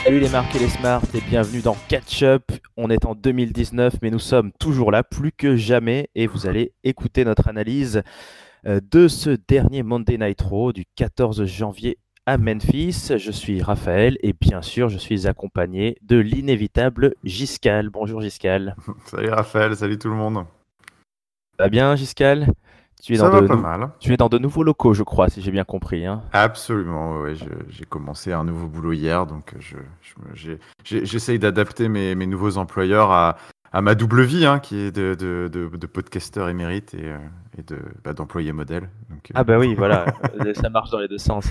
Salut les marques et les smarts et bienvenue dans Catch Up. On est en 2019 mais nous sommes toujours là plus que jamais et vous allez écouter notre analyse de ce dernier Monday Night Raw du 14 janvier à Memphis. Je suis Raphaël et bien sûr je suis accompagné de l'inévitable Giscal. Bonjour Giscal. Salut Raphaël, salut tout le monde. Va bien Giscal? Tu es dans Ça va de pas nou- mal. tu es dans de nouveaux locaux je crois si j'ai bien compris, hein. Absolument, ouais, j'ai commencé un nouveau boulot hier, donc j'essaye d'adapter mes nouveaux employeurs à ma double vie, hein, qui est de podcasteur émérite et d'employé modèle. Donc, Ah bah oui voilà, ça marche dans les deux sens.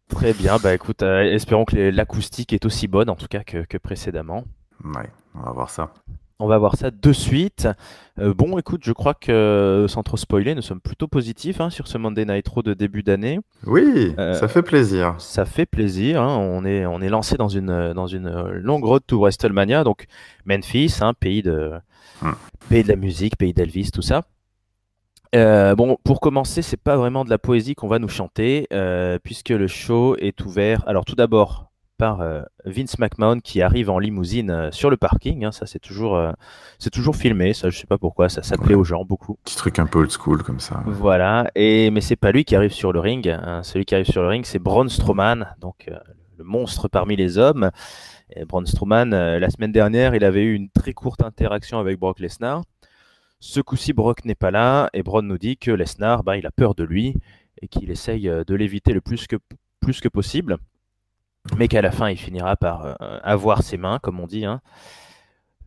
Très bien, bah écoute, espérons que l'acoustique est aussi bonne en tout cas que précédemment. Ouais, on va voir ça. On va voir ça de suite. Bon, écoute, je crois que sans trop spoiler, nous sommes plutôt positifs hein, sur ce Monday Night Raw de début d'année. Oui, Euh, ça fait plaisir. Ça fait plaisir, hein. On est lancé dans une longue road to WrestleMania, donc Memphis, hein, Hmm. pays de la musique, pays d'Elvis, tout ça. Bon, pour commencer, c'est pas vraiment de la poésie qu'on va nous chanter, puisque le show est ouvert. Alors, tout d'abord, par Vince McMahon qui arrive en limousine sur le parking, hein. Ça, c'est toujours filmé. Ça, je sais pas pourquoi. Ça plaît Ouais, aux gens beaucoup. petit truc un peu old school comme ça. Ouais. Voilà. Mais c'est pas lui qui arrive sur le ring, hein. Celui qui arrive sur le ring, c'est Braun Strowman, donc le monstre parmi les hommes. Et Braun Strowman, la semaine dernière, il avait eu une très courte interaction avec Brock Lesnar. Ce coup-ci, Brock n'est pas là et Braun nous dit que Lesnar, bah, il a peur de lui et qu'il essaye de l'éviter le plus que possible, mais qu'à la fin, il finira par avoir ses mains, comme on dit, hein.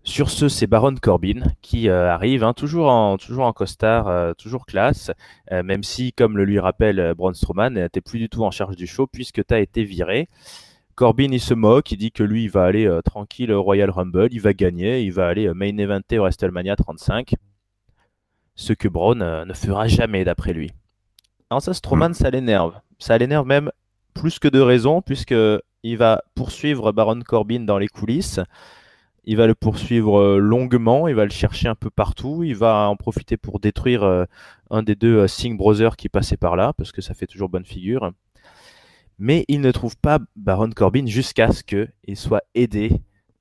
Sur ce, c'est Baron Corbin qui arrive, hein, toujours en costard, toujours classe, même si, comme le lui rappelle Braun Strowman, t'es plus du tout en charge du show puisque tu as été viré. Corbin, il se moque, il dit que lui, il va aller tranquille au Royal Rumble, il va gagner, il va aller main eventer au WrestleMania 35. Ce que Braun ne fera jamais d'après lui. Alors ça, Strowman, Hmm. ça l'énerve. Ça l'énerve même plus que de raison, puisque il va poursuivre Baron Corbin dans les coulisses. Il va le poursuivre longuement, il va le chercher un peu partout, il va en profiter pour détruire un des deux Singh Brothers qui passait par là, parce que ça fait toujours bonne figure. Mais il ne trouve pas Baron Corbin jusqu'à ce qu'il soit aidé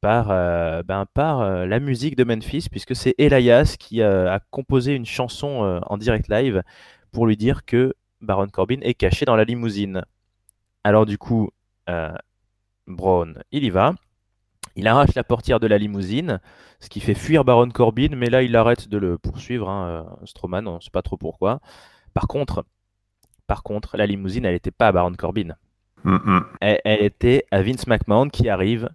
par la musique de Memphis, puisque c'est Elias qui a composé une chanson en direct live pour lui dire que Baron Corbin est caché dans la limousine. Alors du coup, euh, Braun, il y va, il arrache la portière de la limousine, ce qui fait fuir Baron Corbin, mais là il arrête de le poursuivre, hein, Strowman, on ne sait pas trop pourquoi. Par contre, par contre, la limousine, elle n'était pas à Baron Corbin. Hmm, hmm. Elle était à Vince McMahon qui arrive,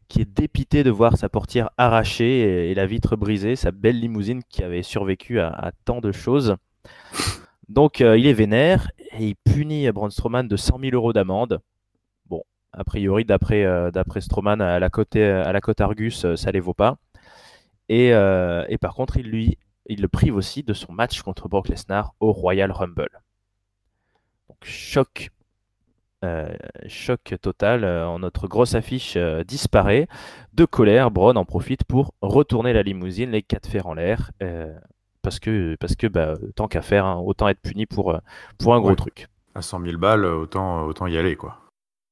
qui est dépité de voir sa portière arrachée et la vitre brisée, sa belle limousine qui avait survécu à tant de choses. Donc il est vénère et il punit Braun Strowman de 100 000 euros d'amende. Bon, a priori, d'après Strowman, à la cote Argus, ça les vaut pas. Et par contre, il le prive aussi de son match contre Brock Lesnar au Royal Rumble. Donc Euh, choc total, notre grosse affiche disparaît. De colère, Braun en profite pour retourner la limousine, les quatre fers en l'air, parce que bah, tant qu'à faire, hein, autant être puni pour un gros Ouais, truc. à 100 000 balles, autant y aller, quoi.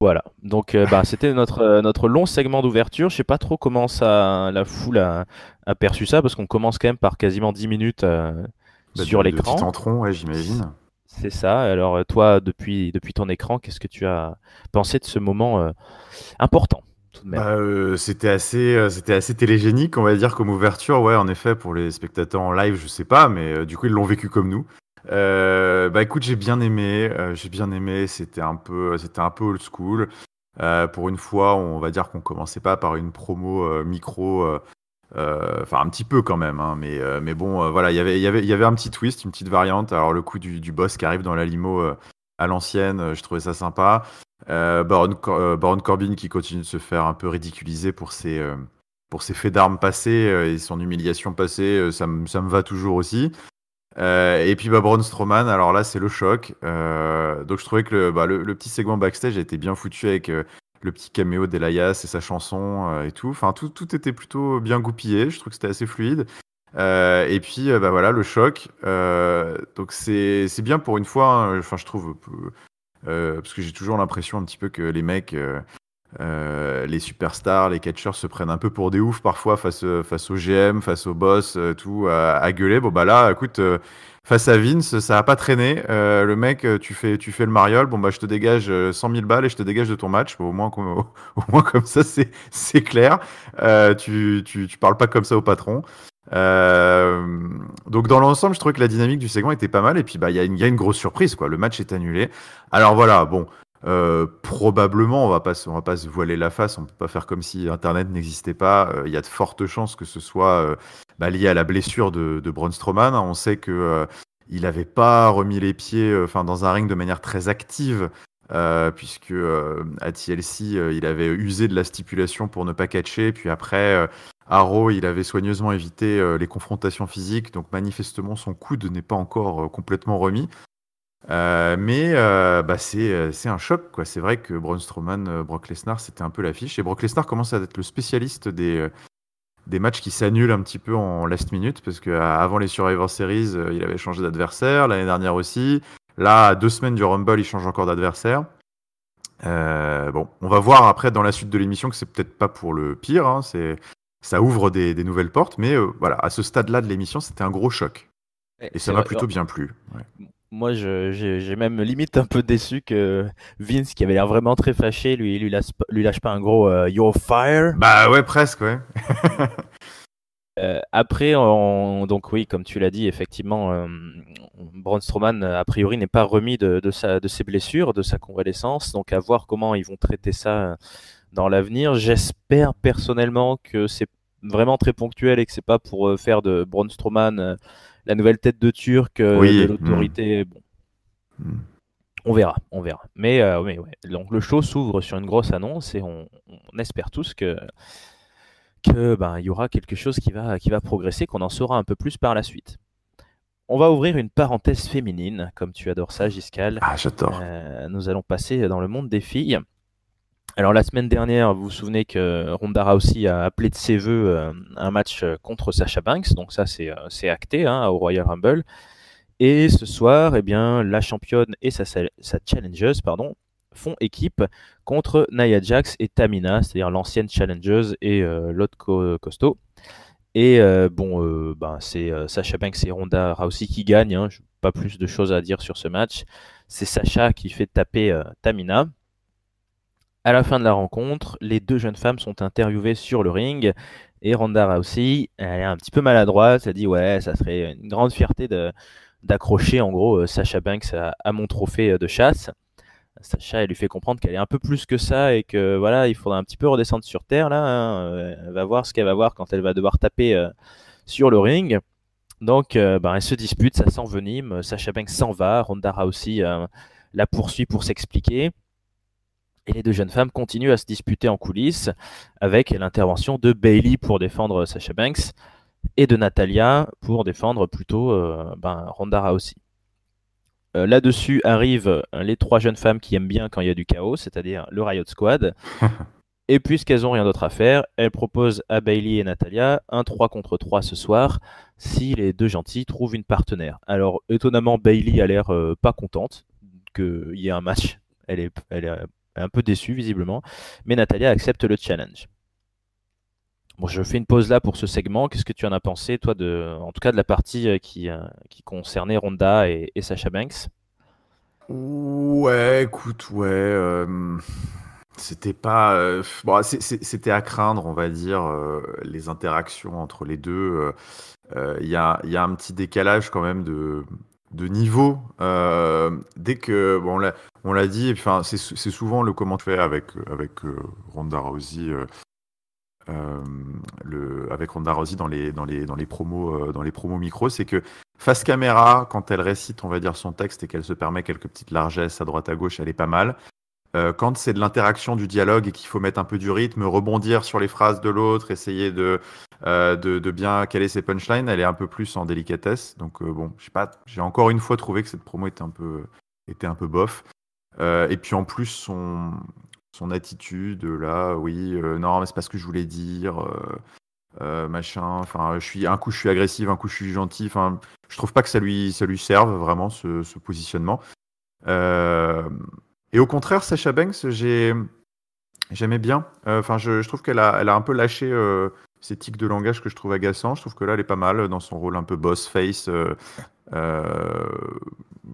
Voilà, donc bah, c'était notre long segment d'ouverture. Je sais pas trop comment la foule a perçu ça, parce qu'on commence quand même par quasiment 10 minutes Bah, sur de l'écran. Titantron, ouais, j'imagine. C'est ça. Alors toi, depuis ton écran, qu'est-ce que tu as pensé de ce moment important tout de même? Bah, c'était assez télégénique, on va dire, comme ouverture. Ouais, en effet, pour les spectateurs en live, je sais pas, mais du coup, ils l'ont vécu comme nous. Bah, écoute, j'ai bien aimé. C'était un peu old school. Pour une fois, on va dire qu'on commençait pas par une promo micro, enfin un petit peu quand même, hein, mais bon, voilà, il y avait un petit twist, une petite variante. Alors le coup du boss qui arrive dans la limo à l'ancienne, je trouvais ça sympa. Baron Corbin qui continue de se faire un peu ridiculiser pour ses faits d'armes passés et son humiliation passée, ça me va toujours aussi. Et puis bah, Braun Strowman, alors là c'est le choc. Donc je trouvais que le petit segment backstage a été bien foutu avec le petit caméo d'Elias et sa chanson et tout. Enfin tout était plutôt bien goupillé, je trouve que c'était assez fluide. Et puis bah voilà le choc. Donc c'est bien pour une fois, hein. Enfin je trouve parce que j'ai toujours l'impression un petit peu que les mecs les superstars, les catcheurs se prennent un peu pour des oufs parfois face au GM, face au boss, tout, à gueuler. Bon, bah là, écoute, face à Vince, ça a pas traîné. Le mec, tu fais le mariole. Bon, bah, je te dégage 100 000 balles et je te dégage de ton match. Bon, au moins comme ça, c'est clair. Tu parles pas comme ça au patron. Euh, donc dans l'ensemble, je trouvais que la dynamique du segment était pas mal. Et puis, bah, il y a une grosse surprise, quoi. Le match est annulé. Alors voilà, bon. Probablement, on va pas se voiler la face, on peut pas faire comme si Internet n'existait pas. Il y a de fortes chances que ce soit lié à la blessure de Braun Strowman. On sait que il n'avait pas remis les pieds, dans un ring de manière très active, puisque à TLC, il avait usé de la stipulation pour ne pas catcher. Puis après, à Raw, il avait soigneusement évité les confrontations physiques. Donc manifestement, son coude n'est pas encore complètement remis. C'est un choc, quoi. C'est vrai que Braun Strowman, Brock Lesnar, c'était un peu l'affiche. Et Brock Lesnar commence à être le spécialiste des matchs qui s'annulent un petit peu en last minute, parce qu'avant les Survivor Series, il avait changé d'adversaire, l'année dernière aussi. Là, à 2 semaines du Rumble, il change encore d'adversaire. Bon, on va voir après dans la suite de l'émission que c'est peut-être pas pour le pire, hein. Ça ouvre des nouvelles portes, mais voilà, à ce stade-là de l'émission, c'était un gros choc. Et ça C'est m'a vrai. plutôt bien plu. Ouais. Moi, j'ai même limite un peu déçu que Vince, qui avait l'air vraiment très fâché, lui lâche pas un gros You're fire. Bah ouais, presque, ouais. Après, donc oui, comme tu l'as dit, effectivement, Braun Strowman, a priori, n'est pas remis de ses blessures, de sa convalescence. Donc à voir comment ils vont traiter ça dans l'avenir. J'espère personnellement que c'est vraiment très ponctuel et que c'est pas pour faire de Braun Strowman la nouvelle tête de Turc de Oui. l'autorité. Bon, Hmm. on verra, on verra. Mais ouais. Donc le show s'ouvre sur une grosse annonce et on espère tous que ben, il y aura quelque chose qui va progresser, qu'on en saura un peu plus par la suite. On va ouvrir une parenthèse féminine, comme tu adores ça, Giscal. Ah, j'adore. Nous allons passer dans le monde des filles. Alors la semaine dernière, vous vous souvenez que Ronda Rousey a appelé de ses voeux un match contre Sasha Banks, donc ça c'est acté hein, au Royal Rumble. Et ce soir, eh bien, la championne et sa challengeuse font équipe contre Nia Jax et Tamina, c'est-à-dire l'ancienne challengeuse et l'autre costaud. Et c'est Sasha Banks et Ronda Rousey qui gagnent. Hein. Pas plus de choses à dire sur ce match. C'est Sasha qui fait taper Tamina. À la fin de la rencontre, les deux jeunes femmes sont interviewées sur le ring. Et Ronda Rousey, elle est un petit peu maladroite. Elle dit ouais, ça serait une grande fierté d'accrocher en gros Sasha Banks à mon trophée de chasse. Sacha, elle lui fait comprendre qu'elle est un peu plus que ça et que voilà, il faudra un petit peu redescendre sur terre là. Hein. Elle va voir ce qu'elle va voir quand elle va devoir taper sur le ring. Donc, elle se dispute, ça s'envenime. Sasha Banks s'en va, Ronda Rousey la poursuit pour s'expliquer. Et les deux jeunes femmes continuent à se disputer en coulisses avec l'intervention de Bayley pour défendre Sasha Banks et de Natalia pour défendre plutôt Ronda Rousey. Là-dessus arrivent les trois jeunes femmes qui aiment bien quand il y a du chaos, c'est-à-dire le Riot Squad. Et puisqu'elles n'ont rien d'autre à faire, elles proposent à Bayley et Natalia un 3 contre 3 ce soir si les deux gentils trouvent une partenaire. Alors étonnamment, Bayley a l'air pas contente qu'il y ait un match. Elle est un peu déçue visiblement. Mais Natalia accepte le challenge. Bon, je fais une pause là pour ce segment. Qu'est-ce que tu en as pensé, toi, en tout cas de la partie qui concernait Ronda et Sasha Banks? Ouais, écoute, ouais. C'était pas. Bon, c'était à craindre, on va dire, les interactions entre les deux. Il y a un petit décalage quand même de niveau. Dès que. Bon, on l'a dit, enfin, c'est souvent le comment tu fais avec Ronda Rousey. Avec Ronda Rousey dans les promos micro, c'est que face caméra, quand elle récite, on va dire, son texte et qu'elle se permet quelques petites largesses à droite à gauche, elle est pas mal. Quand c'est de l'interaction, du dialogue et qu'il faut mettre un peu du rythme, rebondir sur les phrases de l'autre, essayer de bien caler ses punchlines, elle est un peu plus en délicatesse. Donc bon, je sais pas, j'ai encore une fois trouvé que cette promo était un peu bof. Et puis en plus, son attitude, là, oui, non, mais c'est pas ce que je voulais dire, machin. Enfin, un coup je suis agressif, un coup je suis gentil. Enfin, je trouve pas que ça lui serve vraiment ce positionnement. Et au contraire, Sasha Banks, J'aimais bien. Enfin, je trouve elle a un peu lâché ces tics de langage que je trouve agaçants. Je trouve que là, elle est pas mal dans son rôle un peu boss face. Euh,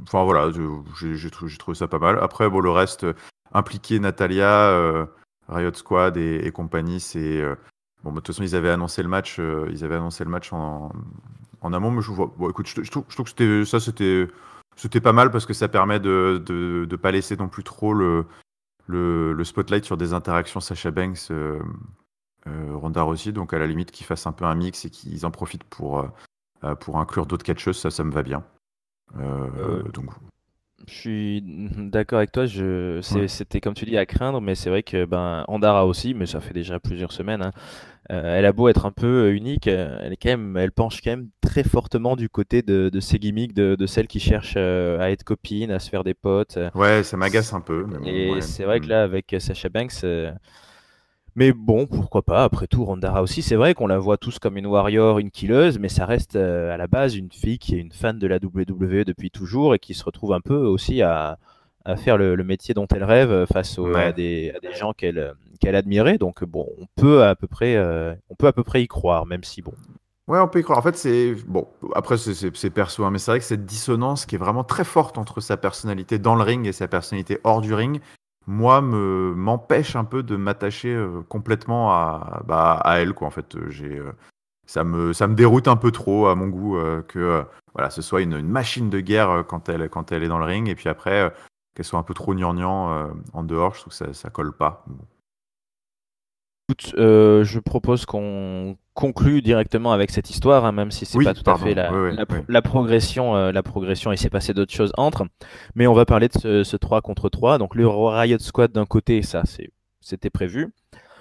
Enfin voilà, j'ai trouvé ça pas mal. Après, bon, le reste, impliqué Natalia, Riot Squad et compagnie, c'est bon. De toute façon, ils avaient annoncé le match en amont. Mais bon, écoute, je trouve que c'était pas mal parce que ça permet de pas laisser non plus trop le spotlight sur des interactions Sasha Banks, Ronda Rousey. Donc à la limite, qu'ils fassent un peu un mix et qu'ils en profitent pour inclure d'autres catcheuses, ça me va bien. Donc Je suis d'accord avec toi. ouais. C'était comme tu dis à craindre, mais c'est vrai que ben Andara aussi, mais ça fait déjà plusieurs semaines, hein. Elle a beau être un peu unique, elle penche quand même très fortement du côté de ses gimmicks, de celle qui cherche à être copine, à se faire des potes. Ouais, ça m'agace un peu, mais bon, Et ouais. c'est vrai que Mm. là, avec Sasha Banks, mais bon, pourquoi pas. Après tout, Ronda aussi, c'est vrai qu'on la voit tous comme une warrior, une killeuse, mais ça reste à la base une fille qui est une fan de la WWE depuis toujours et qui se retrouve un peu aussi à faire le métier dont elle rêve face Ouais. à des gens qu'elle admirait. Donc bon, on peut à peu près y croire, même si bon. Ouais, on peut y croire. En fait, c'est bon. Après, c'est perso, hein, mais c'est vrai que cette dissonance qui est vraiment très forte entre sa personnalité dans le ring et sa personnalité hors du ring, moi, m'empêche un peu de m'attacher complètement à elle, quoi. En fait, ça me déroute un peu trop à mon goût que voilà, ce soit une machine de guerre quand elle est dans le ring, et puis après qu'elle soit un peu trop gnangnan en dehors. Je trouve que ça colle pas. Bon. Écoute, je propose qu'on conclue directement avec cette histoire, hein, même si c'est pas Oui, tout à fait pardon. Oui, oui, oui. la progression, il s'est passé d'autres choses entre. Mais on va parler de ce 3 contre 3. Donc le Riot Squad d'un côté, c'était prévu.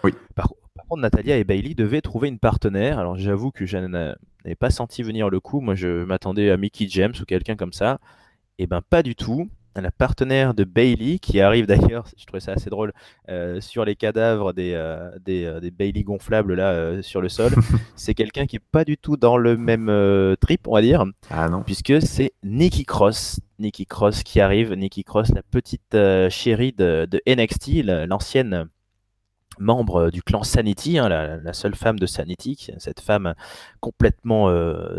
Oui. Par contre, Natalia et Bailey devaient trouver une partenaire. Alors j'avoue que je n'avais pas senti venir le coup. Moi, je m'attendais à Mickey James ou quelqu'un comme ça. Eh ben pas du tout. La partenaire de Bailey, qui arrive d'ailleurs, je trouvais ça assez drôle, sur les cadavres des Bailey gonflables là sur le sol, c'est quelqu'un qui est pas du tout dans le même trip, on va dire, Ah non. puisque c'est Nikki Cross. Nikki Cross qui arrive, Nikki Cross, la petite chérie de NXT, l'ancienne membre du clan Sanity, hein, la seule femme de Sanity, cette femme complètement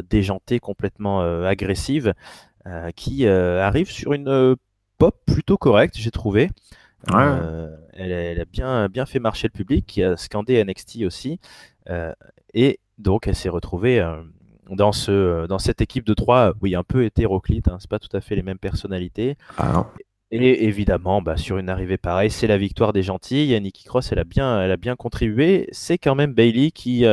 déjantée, complètement agressive, qui arrive sur une pop plutôt correcte, j'ai trouvé. Ouais, ouais. Elle a bien fait marcher le public, qui a scandé NXT aussi. Euh, et donc, elle s'est retrouvée dans cette équipe de trois, oui, un peu hétéroclite, hein, c'est pas tout à fait les mêmes personnalités. Ah non. Et évidemment, bah, sur une arrivée pareille, c'est la victoire des gentils. Nikki Cross, elle a bien contribué. C'est quand même Bailey qui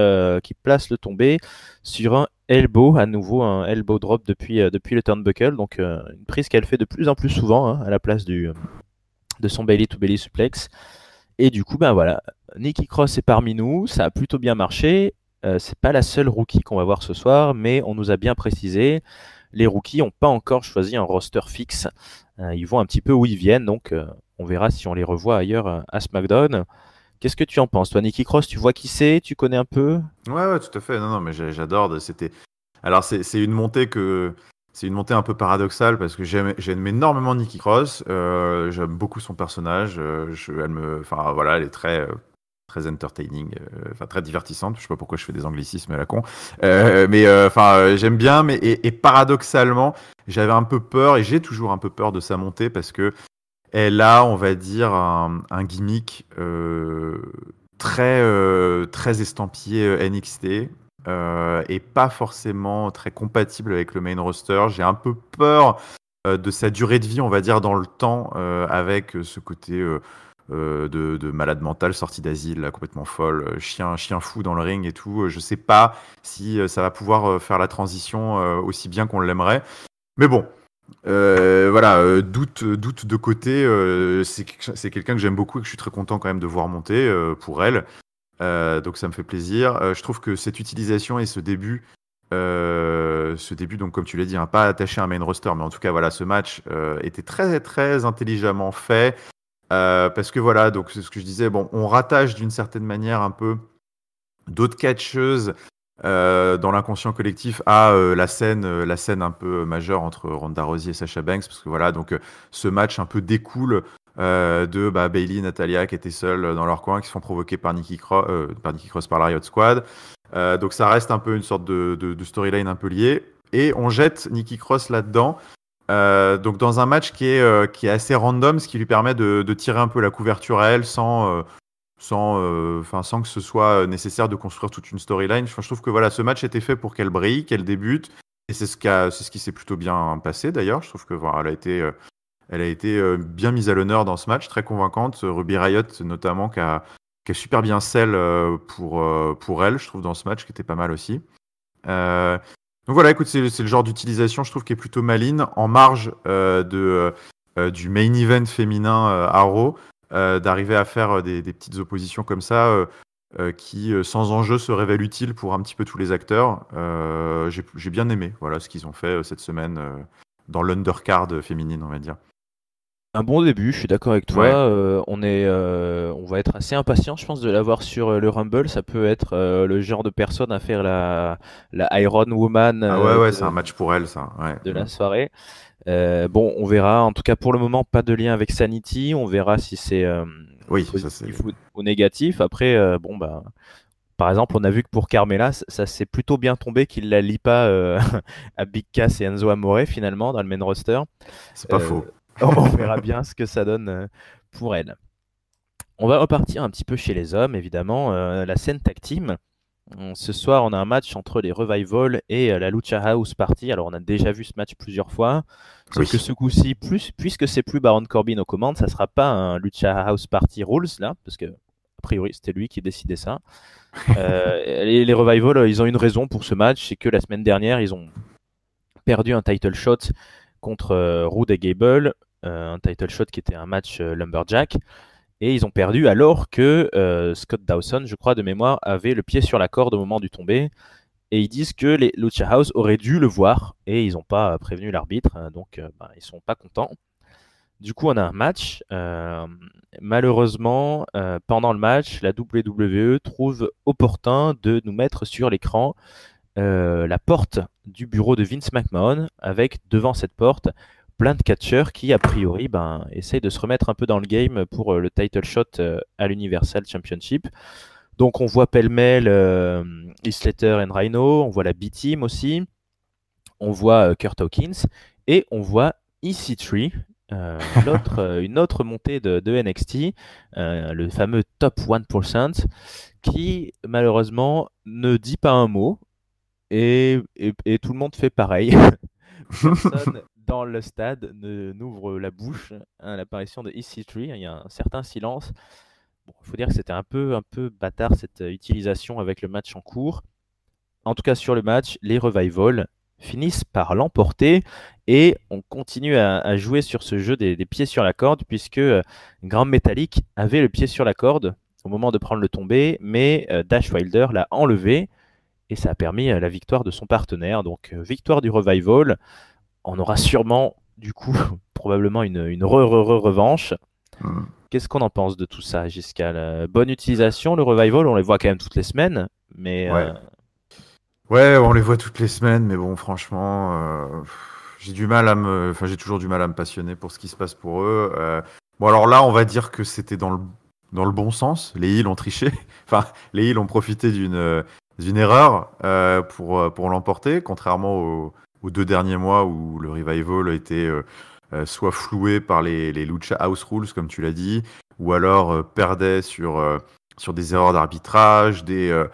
place le tombé sur un elbow, à nouveau un elbow drop depuis le turnbuckle. Donc une prise qu'elle fait de plus en plus souvent, hein, à la place de son Bailey to Bailey suplex. Et du coup, ben voilà, Nikki Cross est parmi nous. Ça a plutôt bien marché. C'est pas la seule rookie qu'on va voir ce soir, mais on nous a bien précisé. Les rookies n'ont pas encore choisi un roster fixe. Ils vont un petit peu où ils viennent, donc on verra si on les revoit ailleurs à SmackDown. Qu'est-ce que tu en penses, toi, Nikki Cross? Tu vois qui c'est? Tu connais un peu? Ouais, ouais, tout à fait. Non, non, mais j'adore. Alors, c'est une montée un peu paradoxale parce que j'aime énormément Nikki Cross. J'aime beaucoup son personnage. Enfin, voilà, elle est très entertaining, enfin très divertissante. Je sais pas pourquoi je fais des anglicismes à la con. Mais enfin, j'aime bien. Et paradoxalement, j'avais un peu peur et j'ai toujours un peu peur de sa montée parce que elle a, on va dire, un gimmick très estampillé NXT et pas forcément très compatible avec le main roster. J'ai un peu peur de sa durée de vie, on va dire, dans le temps, avec ce côté de malade mental, sortie d'asile, là, complètement folle, chien fou dans le ring et tout. Je sais pas si ça va pouvoir faire la transition aussi bien qu'on l'aimerait. Mais bon, voilà, doute de côté, c'est quelqu'un que j'aime beaucoup et que je suis très content quand même de voir monter pour elle. Donc ça me fait plaisir. Je trouve que cette utilisation et ce début, donc comme tu l'as dit, hein, pas attaché à un main roster, mais en tout cas voilà, ce match était très très intelligemment fait parce que voilà, donc c'est ce que je disais. Bon, on rattache d'une certaine manière un peu d'autres catcheuses dans l'inconscient collectif à la scène un peu majeure entre Ronda Rousey et Sasha Banks, parce que voilà, donc ce match un peu découle de Bayley et Natalia qui étaient seules dans leur coin, qui se font provoquer par Nikki Cross, par la Riot Squad. Donc ça reste un peu une sorte de storyline un peu liée. Et on jette Nikki Cross là-dedans. Donc dans un match qui est assez random, ce qui lui permet de tirer un peu la couverture à elle sans que ce soit nécessaire de construire toute une storyline. Enfin, je trouve que voilà, ce match était fait pour qu'elle brille, qu'elle débute. Et c'est ce qui s'est plutôt bien passé d'ailleurs. Je trouve que voilà, elle a été bien mise à l'honneur dans ce match, très convaincante. Ruby Riott notamment, qui a super bien sell pour elle, je trouve, dans ce match, qui était pas mal aussi. Donc voilà, écoute, c'est le genre d'utilisation, je trouve, qui est plutôt maligne, en marge du main event féminin à Raw, d'arriver à faire des petites oppositions comme ça, qui, sans enjeu, se révèlent utiles pour un petit peu tous les acteurs. J'ai bien aimé voilà, ce qu'ils ont fait cette semaine dans l'undercard féminine, on va dire. Un bon début, je suis d'accord avec toi. Ouais. On va être assez impatient, je pense, de l'avoir sur le Rumble. Ça peut être le genre de personne à faire la Iron Woman Ah ouais, c'est un match pour elle, ça. Ouais. de la soirée. Bon, on verra. En tout cas, pour le moment, pas de lien avec Sanity. On verra si c'est Oui, ça c'est. positif ou négatif. Après, par exemple, on a vu que pour Carmela, ça s'est plutôt bien tombé qu'il la lie pas à Big Cass et Enzo Amore finalement dans le main roster. C'est pas faux. On verra bien ce que ça donne pour elle. On va repartir un petit peu chez les hommes, évidemment. La scène tag team. Ce soir, on a un match entre les Revival et la Lucha House Party. Alors, on a déjà vu ce match plusieurs fois. Sauf Oui. que ce coup-ci, puisque c'est plus Baron Corbin aux commandes, ça sera pas un Lucha House Party Rules, là, parce que, a priori, c'était lui qui décidait ça. Les Revival, ils ont une raison pour ce match, c'est que la semaine dernière, ils ont perdu un title shot contre Rude et Gable, un title shot qui était un match Lumberjack. Et ils ont perdu alors que Scott Dawson, je crois de mémoire, avait le pied sur la corde au moment du tombé. Et ils disent que les Lucha House auraient dû le voir et ils n'ont pas prévenu l'arbitre, donc ils sont pas contents. Du coup, on a un match. Malheureusement, pendant le match, la WWE trouve opportun de nous mettre sur l'écran la porte du bureau de Vince McMahon, avec devant cette porte plein de catcheurs qui, a priori, essayent de se remettre un peu dans le game pour le title shot à l'Universal Championship. Donc on voit pêle-mêle Heath Slater et Rhino, on voit la B-Team aussi, on voit Kurt Hawkins, et on voit EC3, une autre montée de NXT, le fameux Top 1%, qui malheureusement ne dit pas un mot, et tout le monde fait pareil. Personne dans le stade n'ouvre la bouche à l'apparition de EC3. Il y a un certain silence. Bon, il faut dire que c'était un peu bâtard cette utilisation avec le match en cours. En tout cas, sur le match, les Revival finissent par l'emporter et on continue à jouer sur ce jeu des pieds sur la corde puisque Grand Metalik avait le pied sur la corde au moment de prendre le tombé, mais Dash Wilder l'a enlevé et ça a permis la victoire de son partenaire. Donc, victoire du Revival. On aura sûrement, du coup, probablement une revanche. Qu'est-ce qu'on en pense de tout ça, Giscal? Bonne utilisation, le Revival, on les voit quand même toutes les semaines, mais Ouais. Ouais, on les voit toutes les semaines, mais bon, franchement, j'ai toujours du mal à me passionner pour ce qui se passe pour eux. Bon, alors là, on va dire que c'était dans le bon sens. Les Heels ont triché. Enfin, les Heels ont profité d'une erreur pour l'emporter, contrairement aux 2 derniers mois où le Revival a été soit floué par les Lucha House Rules, comme tu l'as dit, ou alors perdait sur des erreurs d'arbitrage, des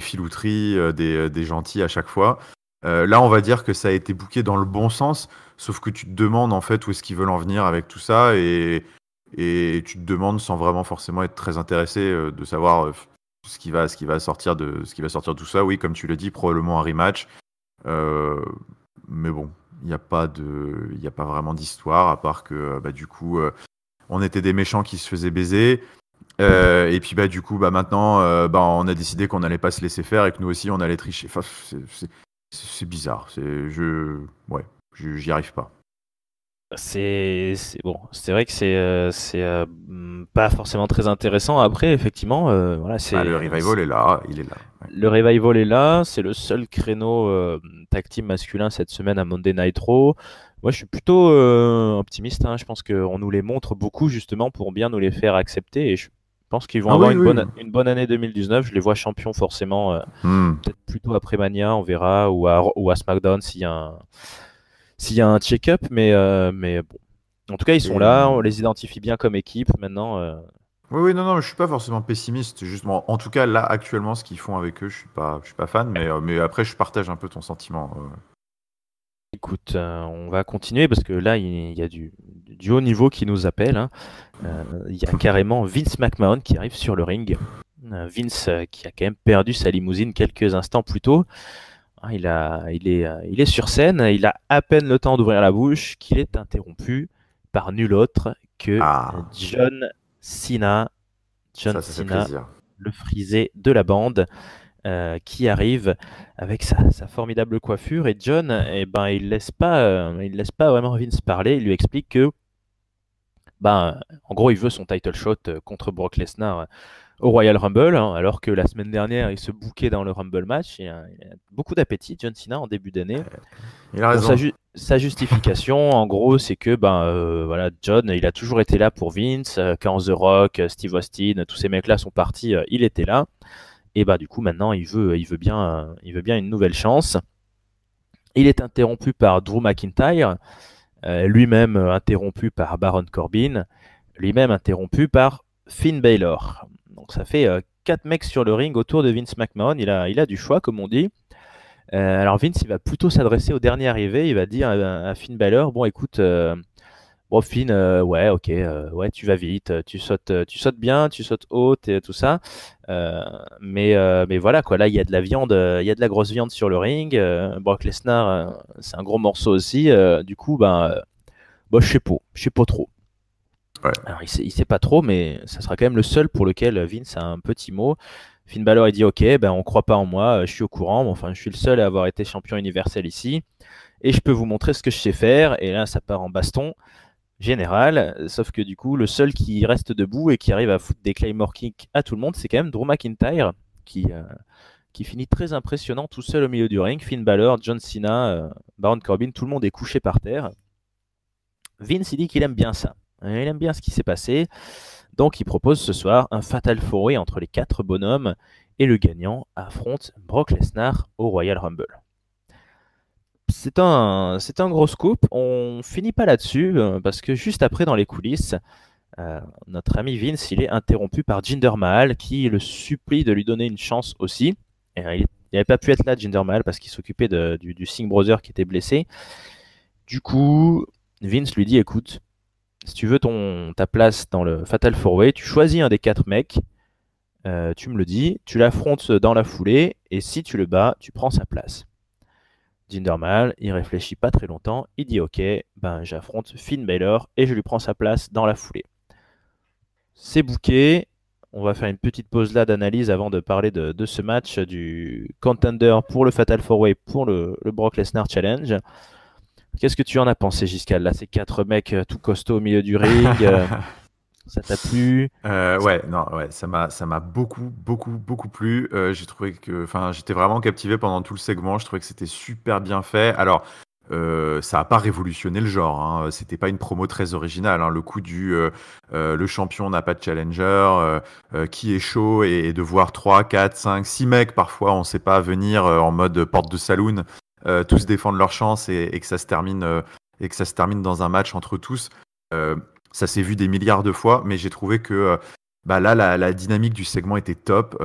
filouteries, des gentils à chaque fois. Là, on va dire que ça a été booké dans le bon sens, sauf que tu te demandes en fait où est-ce qu'ils veulent en venir avec tout ça, et tu te demandes sans vraiment forcément être très intéressé de savoir ce qui va sortir de tout ça. Oui, comme tu l'as dit, probablement un rematch. Mais bon, il n'y a pas vraiment d'histoire, à part que du coup, on était des méchants qui se faisaient baiser. Et puis du coup maintenant on a décidé qu'on n'allait pas se laisser faire et que nous aussi on allait tricher. Enfin, c'est bizarre. J'y arrive pas. c'est bon. C'est vrai que c'est pas forcément très intéressant. Après, effectivement, voilà, Le Revival est là, il est là. Ouais. le Revival est là. C'est le seul créneau tag team masculin cette semaine à Monday Night Raw. Moi, je suis plutôt optimiste, hein. Je pense qu'on nous les montre beaucoup justement pour bien nous les faire accepter. Et je pense qu'ils vont Ah avoir oui, oui. une bonne année 2019. Je les vois champions forcément, Hmm. peut-être plutôt après Mania, on verra, ou à SmackDown s'il y a un check-up. Mais bon. En tout cas, ils sont Et, là. On les identifie bien comme équipe maintenant. oui, oui, non, non, je suis pas forcément pessimiste. Justement, en tout cas, là, actuellement, ce qu'ils font avec eux, je suis pas fan, mais après, je partage un peu ton sentiment. Écoute, on va continuer parce que là, il y a du haut niveau qui nous appelle, hein. Il y a carrément Vince McMahon qui arrive sur le ring. Vince qui a quand même perdu sa limousine quelques instants plus tôt. Ah, il est sur scène, il a à peine le temps d'ouvrir la bouche qu'il est interrompu par nul autre que Ah, John Cena. John ça fait Cena, plaisir. le frisé de la bande, qui arrive avec sa formidable coiffure. Et John, eh ben, il laisse pas vraiment Vince parler. Il lui explique que, ben, en gros, il veut son title shot contre Brock Lesnar au Royal Rumble, hein, alors que la semaine dernière, il se bouquait dans le Rumble match. Il a beaucoup d'appétit, John Cena, en début d'année. Il a Bon, raison. sa justification, en gros, c'est que ben voilà, John, il a toujours été là pour Vince. Quand The Rock, Steve Austin, tous ces mecs-là sont partis, il était là. Et bah du coup, maintenant, il veut bien une nouvelle chance. Il est interrompu par Drew McIntyre, lui-même interrompu par Baron Corbin, lui-même interrompu par Finn Balor. Donc ça fait quatre mecs sur le ring autour de Vince McMahon. Il a du choix, comme on dit. Alors Vince, il va plutôt s'adresser au dernier arrivé. Il va dire à Finn Balor, bon écoute, bon Finn, ouais, ok, ouais, tu vas vite, tu sautes bien, tu sautes haut et tout ça. Mais voilà quoi, là il y a de la viande, il y a de la grosse viande sur le ring. Brock Lesnar, c'est un gros morceau aussi. Du coup, bon, je sais pas trop. Ouais. Alors il sait pas trop, mais ça sera quand même le seul pour lequel Vince a un petit mot. Finn Balor il dit ok, ben on croit pas en moi, je suis au courant, mais enfin je suis le seul à avoir été champion universel ici, et je peux vous montrer ce que je sais faire. Et là ça part en baston général, sauf que du coup le seul qui reste debout et qui arrive à foutre des Claymore Kick à tout le monde, c'est quand même Drew McIntyre qui finit très impressionnant tout seul au milieu du ring. Finn Balor, John Cena, Baron Corbin, tout le monde est couché par terre. Vince il dit qu'il aime bien ça. Il aime bien ce qui s'est passé. Donc il propose ce soir un Fatal 4-Way entre les quatre bonhommes et le gagnant affronte Brock Lesnar au Royal Rumble. C'est un gros scoop. On finit pas là-dessus parce que juste après dans les coulisses, notre ami Vince il est interrompu par Jinder Mahal qui le supplie de lui donner une chance aussi. Et, il n'avait pas pu être là Jinder Mahal parce qu'il s'occupait du Singh Brother qui était blessé. Du coup, Vince lui dit écoute, si tu veux ta place dans le Fatal 4-Way, tu choisis un des quatre mecs. Tu me le dis, tu l'affrontes dans la foulée, et si tu le bats, tu prends sa place. Jinder Mahal, il réfléchit pas très longtemps, il dit ok, ben j'affronte Finn Balor et je lui prends sa place dans la foulée. C'est booké. On va faire une petite pause là d'analyse avant de parler de ce match du contender pour le Fatal 4-Way pour le Brock Lesnar Challenge. Qu'est-ce que tu en as pensé, Giscal? Là, ces quatre mecs tout costauds au milieu du ring, ça t'a plu? Ouais, non, ouais, ça m'a beaucoup, beaucoup, beaucoup plu. J'ai trouvé que, enfin, j'étais vraiment captivé pendant tout le segment. Je trouvais que c'était super bien fait. Alors, ça a pas révolutionné le genre, hein. C'était pas une promo très originale, hein. Le coup le champion n'a pas de challenger, qui est chaud et de voir 3, 4, 5, 6 mecs parfois, on sait pas venir en mode porte de saloon, tous défendre leur chance et que ça se termine et que ça se termine dans un match entre tous. Euh, Ça s'est vu des milliards de fois, mais j'ai trouvé que bah là, la dynamique du segment était top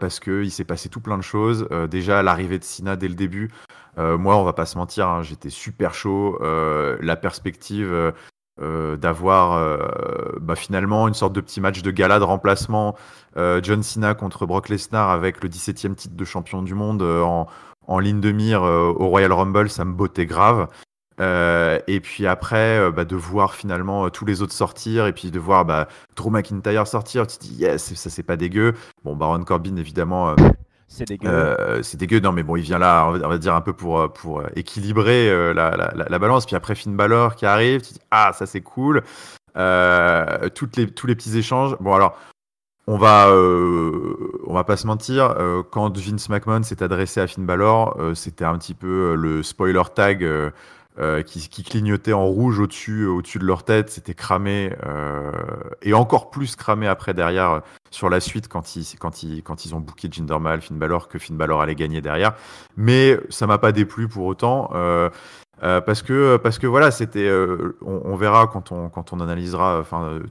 parce qu'il s'est passé tout plein de choses. Déjà, l'arrivée de Cena dès le début, moi, on va pas se mentir, hein, j'étais super chaud. La perspective d'avoir bah, finalement une sorte de petit match de gala de remplacement, John Cena contre Brock Lesnar avec le 17e titre de champion du monde en ligne de mire au Royal Rumble, ça me bottait grave. Et puis après, bah, de voir finalement tous les autres sortir et puis de voir bah, Drew McIntyre sortir, tu te dis yes, ça c'est pas dégueu. Bon, Baron Corbin évidemment, C'est dégueu. c'est dégueu. Non, mais bon, il vient là, on va dire un peu pour équilibrer la balance. Puis après Finn Balor qui arrive, tu te dis ah ça c'est cool. Tous les petits échanges. Bon alors. On va pas se mentir, quand Vince McMahon s'est adressé à Finn Balor, c'était un petit peu le spoiler tag qui clignotait en rouge au-dessus de leur tête. C'était cramé et encore plus cramé après derrière sur la suite quand ils ont booké Jinder Mahal, Finn Balor, que Finn Balor allait gagner derrière. Mais ça m'a pas déplu pour autant. Parce que voilà, c'était, on verra quand on analysera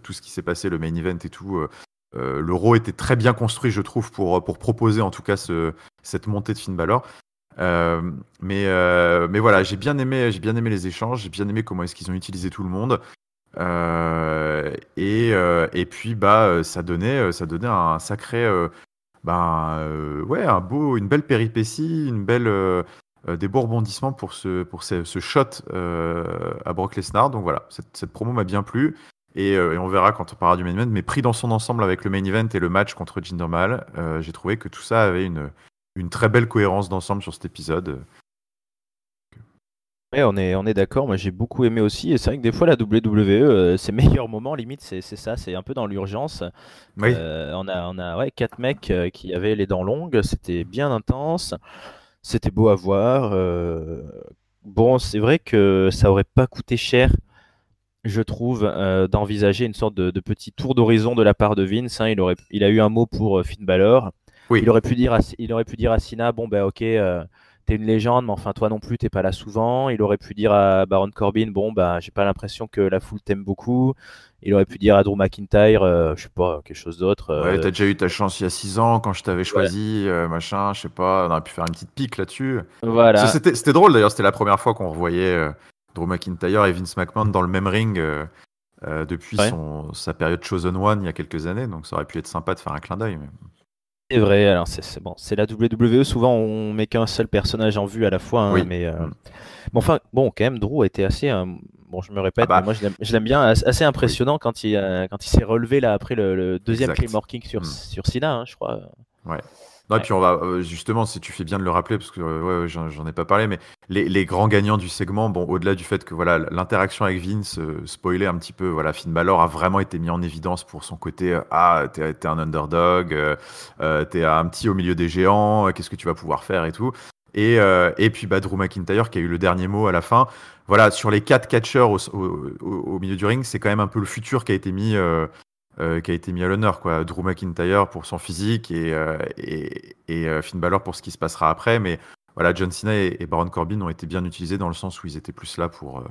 tout ce qui s'est passé, le main event et tout. Le Raw était très bien construit, je trouve, pour proposer en tout cas cette montée de Finn Balor. Mais voilà, j'ai bien aimé les échanges, j'ai bien aimé comment est-ce qu'ils ont utilisé tout le monde. Et puis ça donnait un sacré, ouais, une belle péripétie, des beaux rebondissements pour ce shot à Brock Lesnar. Donc voilà, cette promo m'a bien plu. Et on verra quand on parlera du main event. Mais pris dans son ensemble avec le main event et le match contre Jinder Mahal, j'ai trouvé que tout ça avait une très belle cohérence d'ensemble sur cet épisode. Ouais, on est d'accord. Moi, j'ai beaucoup aimé aussi. Et c'est vrai que des fois, la WWE, ses meilleurs moments, limite, c'est ça. C'est un peu dans l'urgence. Oui, On a ouais, quatre mecs qui avaient les dents longues. C'était bien intense. C'était beau à voir. Bon, c'est vrai que ça aurait pas coûté cher, je trouve, d'envisager une sorte de petit tour d'horizon de la part de Vince. Hein. Il a eu un mot pour Finn Balor. oui. Il aurait pu dire à Cena, bon ben ok, t'es une légende, mais enfin toi non plus, t'es pas là souvent. Il aurait pu dire à Baron Corbin, bon bah j'ai pas l'impression que la foule t'aime beaucoup. Il aurait pu dire à Drew McIntyre, je sais pas, quelque chose d'autre. Ouais, t'as déjà eu ta chance il y a 6 ans quand je t'avais Voilà. choisi, machin, je sais pas, on aurait pu faire une petite pique là-dessus. Ça, Voilà. c'était drôle d'ailleurs, c'était la première fois qu'on revoyait Drew McIntyre et Vince McMahon dans le même ring depuis Ouais. sa période Chosen One il y a quelques années, donc ça aurait pu être sympa de faire un clin d'œil. C'est vrai, alors c'est bon, c'est la WWE, souvent on met qu'un seul personnage en vue à la fois, hein, Oui. mais Mm. enfin, bon, quand même, Drew était assez, bon, je me Ah répète, mais bah, moi je l'aime bien, assez oui, impressionnant quand il s'est relevé là après le deuxième exact. Claymore Kick sur, Mm. sur Cena, hein, je crois. Ouais. Non, et Ouais. puis on va justement, si tu fais bien de le rappeler, parce que ouais, ouais, j'en ai pas parlé, mais les grands gagnants du segment, bon, au-delà du fait que voilà, l'interaction avec Vince spoilait un petit peu, voilà, Finn Balor a vraiment été mis en évidence pour son côté t'es un underdog, t'es un petit au milieu des géants, qu'est-ce que tu vas pouvoir faire et tout. Et puis Drew McIntyre qui a eu le dernier mot à la fin. Voilà, sur les 4 catcheurs au milieu du ring, c'est quand même un peu le futur qui a été mis à l'honneur, quoi. Drew McIntyre pour son physique et Finn Balor pour ce qui se passera après. Mais voilà, John Cena et Baron Corbin ont été bien utilisés dans le sens où ils étaient plus là pour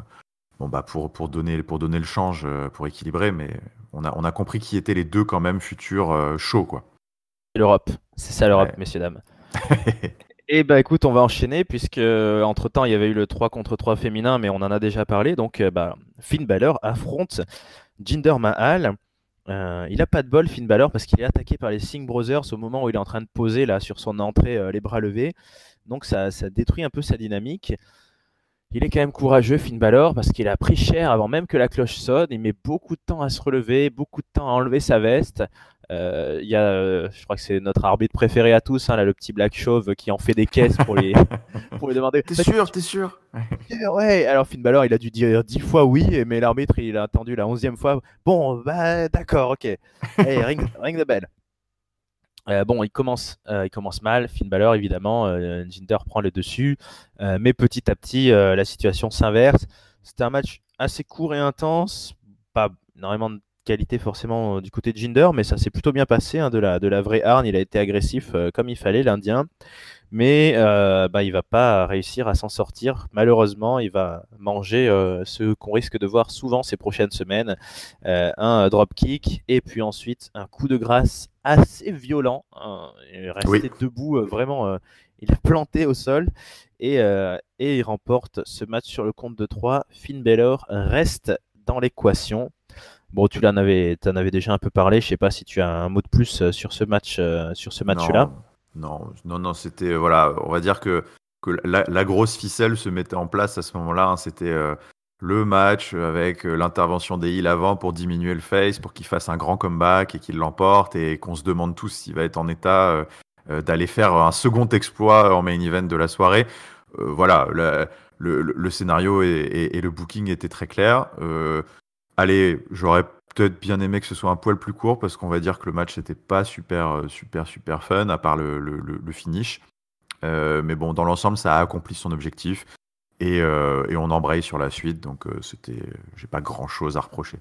donner le change, pour équilibrer. Mais on a compris qui étaient les deux quand même futurs chauds, quoi. C'est l'Europe, c'est ça l'Europe, Ouais. messieurs, dames. Et bah écoute, on va enchaîner, puisque entre-temps il y avait eu le 3 contre 3 féminin, mais on en a déjà parlé, donc Finn Balor affronte Jinder Mahal. Il a pas de bol, Finn Balor, parce qu'il est attaqué par les Singh Brothers au moment où il est en train de poser là sur son entrée, les bras levés. Donc ça détruit un peu sa dynamique. Il est quand même courageux, Finn Balor, parce qu'il a pris cher avant même que la cloche sonne. Il met beaucoup de temps à se relever, beaucoup de temps à enlever sa veste. Il y a, je crois que c'est notre arbitre préféré à tous, hein, là, le petit Black Chauve qui en fait des caisses pour lui demander. T'es Bah, sûr, t'es sûr? ouais, alors Finn Balor, il a dû dire 10 fois oui, mais l'arbitre, il a attendu la 11e fois. Bon, bah d'accord, ok. Allez, ring the bell. Bon, il commence mal, Finn Balor évidemment, Jinder prend le dessus, mais petit à petit la situation s'inverse. C'était un match assez court et intense, pas énormément de qualité forcément du côté de Jinder, mais ça s'est plutôt bien passé, hein, de la vraie hargne, il a été agressif comme il fallait l'Indien, mais il va pas réussir à s'en sortir. Malheureusement, il va manger ce qu'on risque de voir souvent ces prochaines semaines, un drop kick et puis ensuite un coup de grâce assez violent, hein. Il est Oui. resté debout, vraiment, il a planté au sol et il remporte ce match sur le compte de 3. Finn Balor reste dans l'équation. Bon, t'en avais déjà un peu parlé. Je sais pas si tu as un mot de plus sur ce match-là. Non, non, non, non, c'était, voilà, on va dire que la grosse ficelle se mettait en place à ce moment-là, hein. C'était le match avec l'intervention des heels avant pour diminuer le face, pour qu'il fasse un grand comeback et qu'il l'emporte et qu'on se demande tous s'il va être en état d'aller faire un second exploit en main event de la soirée. Voilà, le scénario et le booking étaient très clairs. Allez, j'aurais peut-être bien aimé que ce soit un poil plus court parce qu'on va dire que le match n'était pas super, super, super fun à part le finish. Mais bon, dans l'ensemble, ça a accompli son objectif. et on embraye sur la suite. Donc j'ai pas grand chose à reprocher.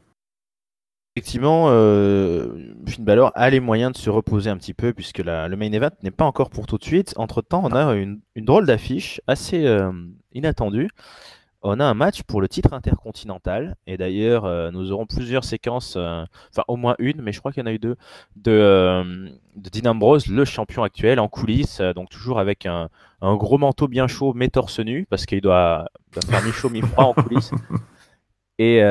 Effectivement, Finn Balor a les moyens de se reposer un petit peu puisque le main event n'est pas encore pour tout de suite. Entre-temps, on a une drôle d'affiche assez inattendue. On a un match pour le titre intercontinental et d'ailleurs nous aurons plusieurs séquences, enfin au moins une, mais je crois qu'il y en a eu deux, de Dean Ambrose, le champion actuel, en coulisses, donc toujours avec un gros manteau bien chaud mais torse nu parce qu'il doit faire mi-chaud mi-froid en coulisses. Et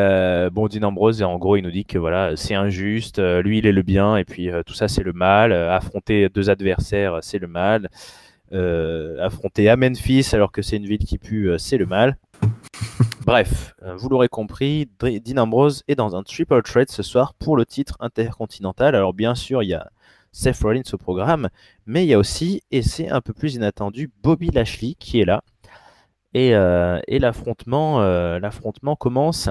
bon, Dean Ambrose, en gros, il nous dit que voilà, c'est injuste, lui il est le bien, et puis tout ça c'est le mal. Affronter deux adversaires, c'est le mal. Affronter à Memphis alors que c'est une ville qui pue, c'est le mal. Bref, vous l'aurez compris, Dean Ambrose est dans un triple threat ce soir pour le titre intercontinental. Alors bien sûr, il y a Seth Rollins au programme, mais il y a aussi, et c'est un peu plus inattendu, Bobby Lashley qui est là. Et l'affrontement commence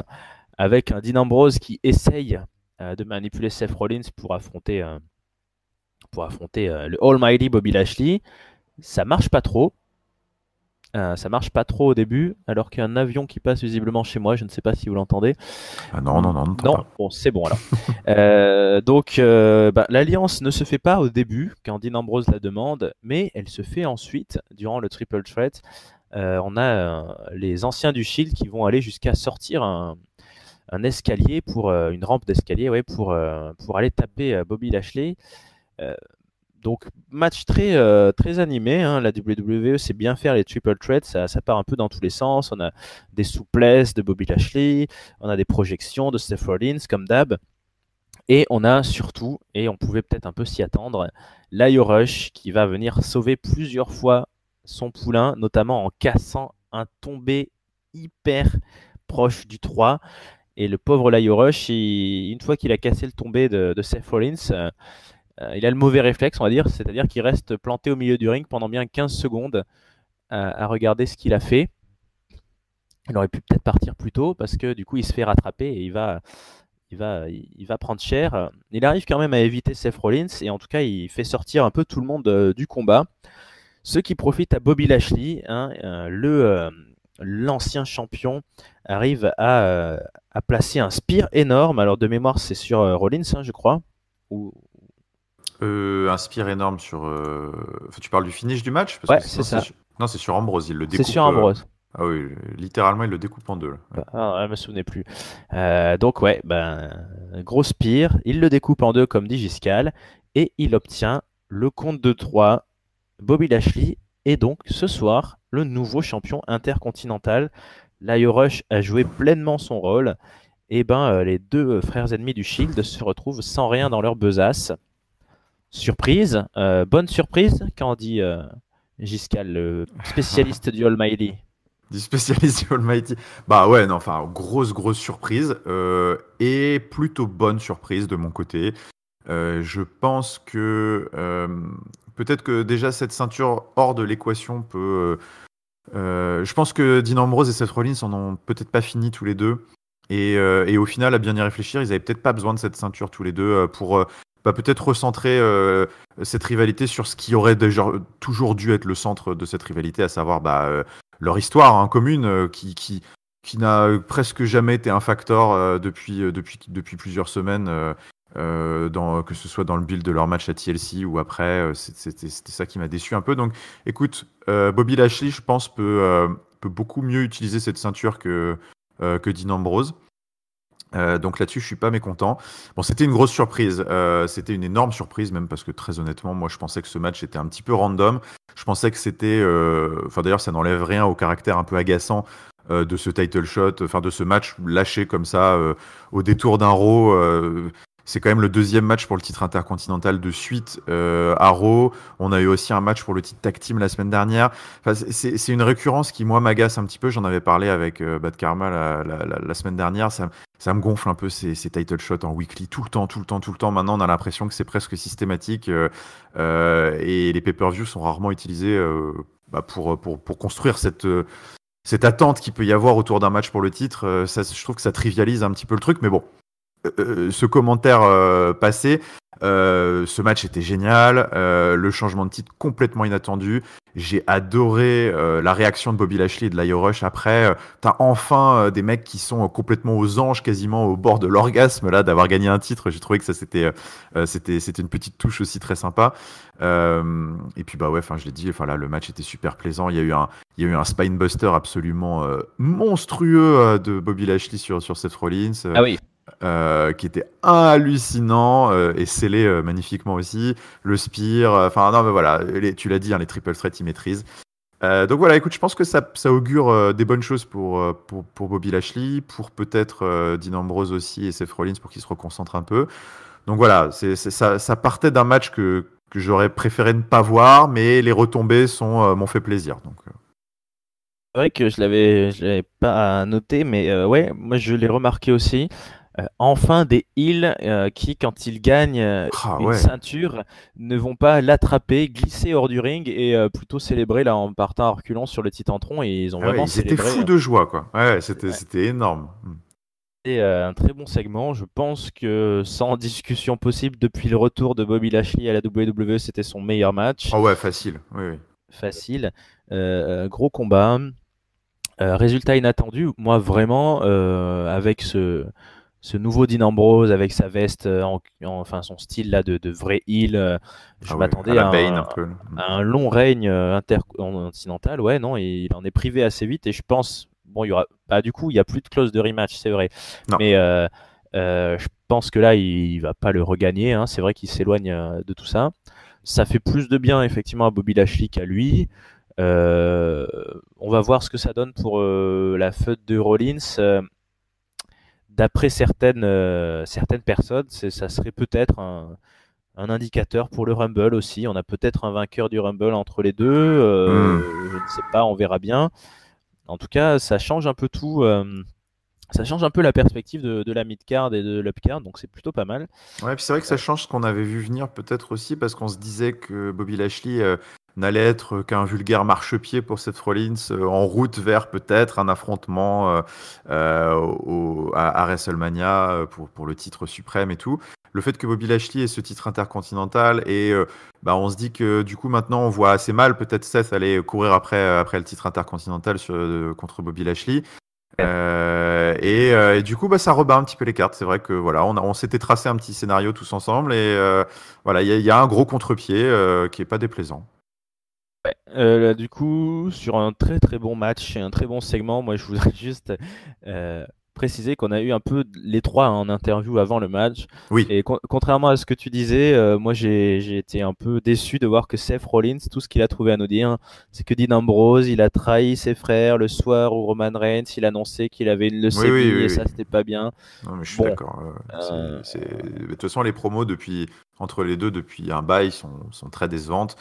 avec un Dean Ambrose qui essaye de manipuler Seth Rollins pour affronter le Almighty Bobby Lashley. Ça marche pas trop. Ça marche pas trop au début, alors qu'il y a un avion qui passe visiblement chez moi. Je ne sais pas si vous l'entendez. Ah non, Non, pas. bon, c'est bon alors. Donc, l'alliance ne se fait pas au début quand Dean Ambrose la demande, mais elle se fait ensuite durant le triple threat. On a les anciens du Shield qui vont aller jusqu'à sortir un escalier une rampe d'escalier, ouais, pour aller taper Bobby Lashley. Donc match très animé, hein. La WWE sait bien faire les triple threats, ça part un peu dans tous les sens. On a des souplesses de Bobby Lashley, on a des projections de Seth Rollins comme d'hab, et on a surtout, et on pouvait peut-être un peu s'y attendre, Lio Rush qui va venir sauver plusieurs fois son poulain, notamment en cassant un tombé hyper proche du 3. Et le pauvre Lio Rush, une fois qu'il a cassé le tombé de Seth Rollins, il a le mauvais réflexe, on va dire, c'est-à-dire qu'il reste planté au milieu du ring pendant bien 15 secondes à regarder ce qu'il a fait. Il aurait pu peut-être partir plus tôt parce que du coup il se fait rattraper et il va prendre cher. Il arrive quand même à éviter Seth Rollins et en tout cas il fait sortir un peu tout le monde du combat. Ce qui profite à Bobby Lashley, hein, l'ancien champion, arrive à placer un spear énorme. Alors de mémoire c'est sur Rollins, hein, je crois. Ou... Un spear énorme sur. Tu parles du finish du match? Ouais, c'est ça. Non, c'est sur Ambrose. Il le découpe. C'est sur Ambrose. Ah oui, littéralement, il le découpe en deux. Ouais. Ah, je me souvenais plus. Donc ouais, gros spear. Il le découpe en deux comme dit Giscal et il obtient le compte de 3. Bobby Lashley est donc ce soir le nouveau champion intercontinental. Lio Rush a joué pleinement son rôle. Et les deux frères ennemis du Shield se retrouvent sans rien dans leur besace. Surprise, bonne surprise, quand dit Giscal, le spécialiste du Almighty. Du spécialiste du Almighty. Bah ouais, non, enfin, grosse surprise. Et plutôt bonne surprise de mon côté. Je pense que peut-être que déjà cette ceinture hors de l'équation peut. Je pense que Dean Ambrose et Seth Rollins en ont peut-être pas fini tous les deux. Et au final, à bien y réfléchir, ils avaient peut-être pas besoin de cette ceinture tous les deux pour peut-être recentrer cette rivalité sur ce qui aurait déjà toujours dû être le centre de cette rivalité, à savoir leur histoire commune qui n'a presque jamais été un facteur depuis plusieurs semaines. Que ce soit dans le build de leur match à TLC ou après, c'était ça qui m'a déçu un peu. Donc, écoute, Bobby Lashley, je pense, peut beaucoup mieux utiliser cette ceinture que Dean Ambrose. Donc là-dessus, je suis pas mécontent. Bon, c'était une grosse surprise. C'était une énorme surprise, même parce que très honnêtement, moi, je pensais que ce match était un petit peu random. Je pensais que c'était. Enfin, d'ailleurs, ça n'enlève rien au caractère un peu agaçant de ce title shot, enfin de ce match lâché comme ça au détour d'un Raw. C'est quand même le deuxième match pour le titre intercontinental de suite à Raw. On a eu aussi un match pour le titre tag team la semaine dernière. Enfin, c'est une récurrence qui, moi, m'agace un petit peu. J'en avais parlé avec Bad Karma la semaine dernière. Ça me gonfle un peu ces title shots en weekly tout le temps. Maintenant, on a l'impression que c'est presque systématique et les pay-per-views sont rarement utilisés pour construire cette attente qu'il peut y avoir autour d'un match pour le titre. Je trouve que ça trivialise un petit peu le truc, mais bon. Ce commentaire passé, Ce match était génial, le changement de titre complètement inattendu. J'ai adoré la réaction de Bobby Lashley et de Lio Rush après. T'as enfin des mecs qui sont complètement aux anges, quasiment au bord de l'orgasme là, d'avoir gagné un titre. J'ai trouvé que ça c'était une petite touche aussi très sympa. Et puis bah ouais, enfin je l'ai dit, enfin là le match était super plaisant. Il y a eu un spinebuster absolument monstrueux de Bobby Lashley sur Seth Rollins. Ah oui. Qui était hallucinant et scellé magnifiquement aussi. Le spear, enfin non mais voilà, tu l'as dit, hein, les triple threats il maîtrise. Donc voilà, écoute, je pense que ça augure des bonnes choses pour Bobby Lashley, pour peut-être Dean Ambrose aussi et Seth Rollins pour qu'ils se reconcentrent un peu. Donc voilà, ça partait d'un match que j'aurais préféré ne pas voir, mais les retombées m'ont fait plaisir. Donc, C'est vrai que je l'avais pas noté, mais ouais, moi je l'ai remarqué aussi. Enfin des heels qui, quand ils gagnent ah une ouais. ceinture, ne vont pas l'attraper, glisser hors du ring et plutôt célébrer là en partant à reculons sur le Titantron, et ils ont Ah ouais, vraiment ils étaient célébré. fous de joie, quoi. Ouais, c'était, Ouais. c'était énorme. C'était un très bon segment. Je pense que sans discussion possible, depuis le retour de Bobby Lashley à la WWE, c'était son meilleur match. Oh ouais, facile. Oui, oui. Facile. Gros combat. Résultat inattendu, moi vraiment, avec ce nouveau Dean Ambrose, avec sa veste, enfin son style là de vrai heel, je Ah ouais, à m'attendais la Bane un peu. à un long règne intercontinental. Ouais, non, et il en est privé assez vite, et je pense, bon, il y aura, bah, du coup, il n'y a plus de clause de rematch, c'est vrai, Non. mais je pense que là, il va pas le regagner, hein. C'est vrai qu'il s'éloigne de tout ça. Ça fait plus de bien effectivement à Bobby Lashley qu'à lui. Euh, on va voir ce que ça donne pour la feud de Rollins. D'après certaines personnes, ça serait peut-être un indicateur pour le Rumble aussi. On a peut-être un vainqueur du Rumble entre les deux. Hmm. Je ne sais pas, on verra bien. En tout cas, ça change un peu tout. Ça change un peu la perspective de la mid-card et de l'up-card, donc c'est plutôt pas mal. Ouais, puis c'est vrai que ça change ce qu'on avait vu venir peut-être aussi parce qu'on se disait que Bobby Lashley n'allait être qu'un vulgaire marchepied pour Seth Rollins en route vers peut-être un affrontement à WrestleMania pour le titre suprême et tout. Le fait que Bobby Lashley ait ce titre intercontinental et bah, on se dit que du coup maintenant on voit assez mal peut-être Seth aller courir après le titre intercontinental contre Bobby Lashley. Et du coup, bah, ça rebat un petit peu les cartes. C'est vrai que voilà, on s'était tracé un petit scénario tous ensemble et voilà, il y a un gros contre-pied qui est pas déplaisant. Là, du coup, sur un très très bon match et un très bon segment, moi je voudrais juste euh, préciser qu'on a eu un peu les trois en interview avant le match. Oui, Et contrairement à ce que tu disais, moi j'ai été un peu déçu de voir que Seth Rollins, tout ce qu'il a trouvé à nous dire, c'est que Dean Ambrose, il a trahi ses frères le soir où Roman Reigns, il annonçait qu'il avait une oui, oui, leucémie oui, et oui. ça c'était pas bien. Non, mais je suis Bon, d'accord. euh, De toute façon, les promos entre les deux depuis un bail sont très décevantes.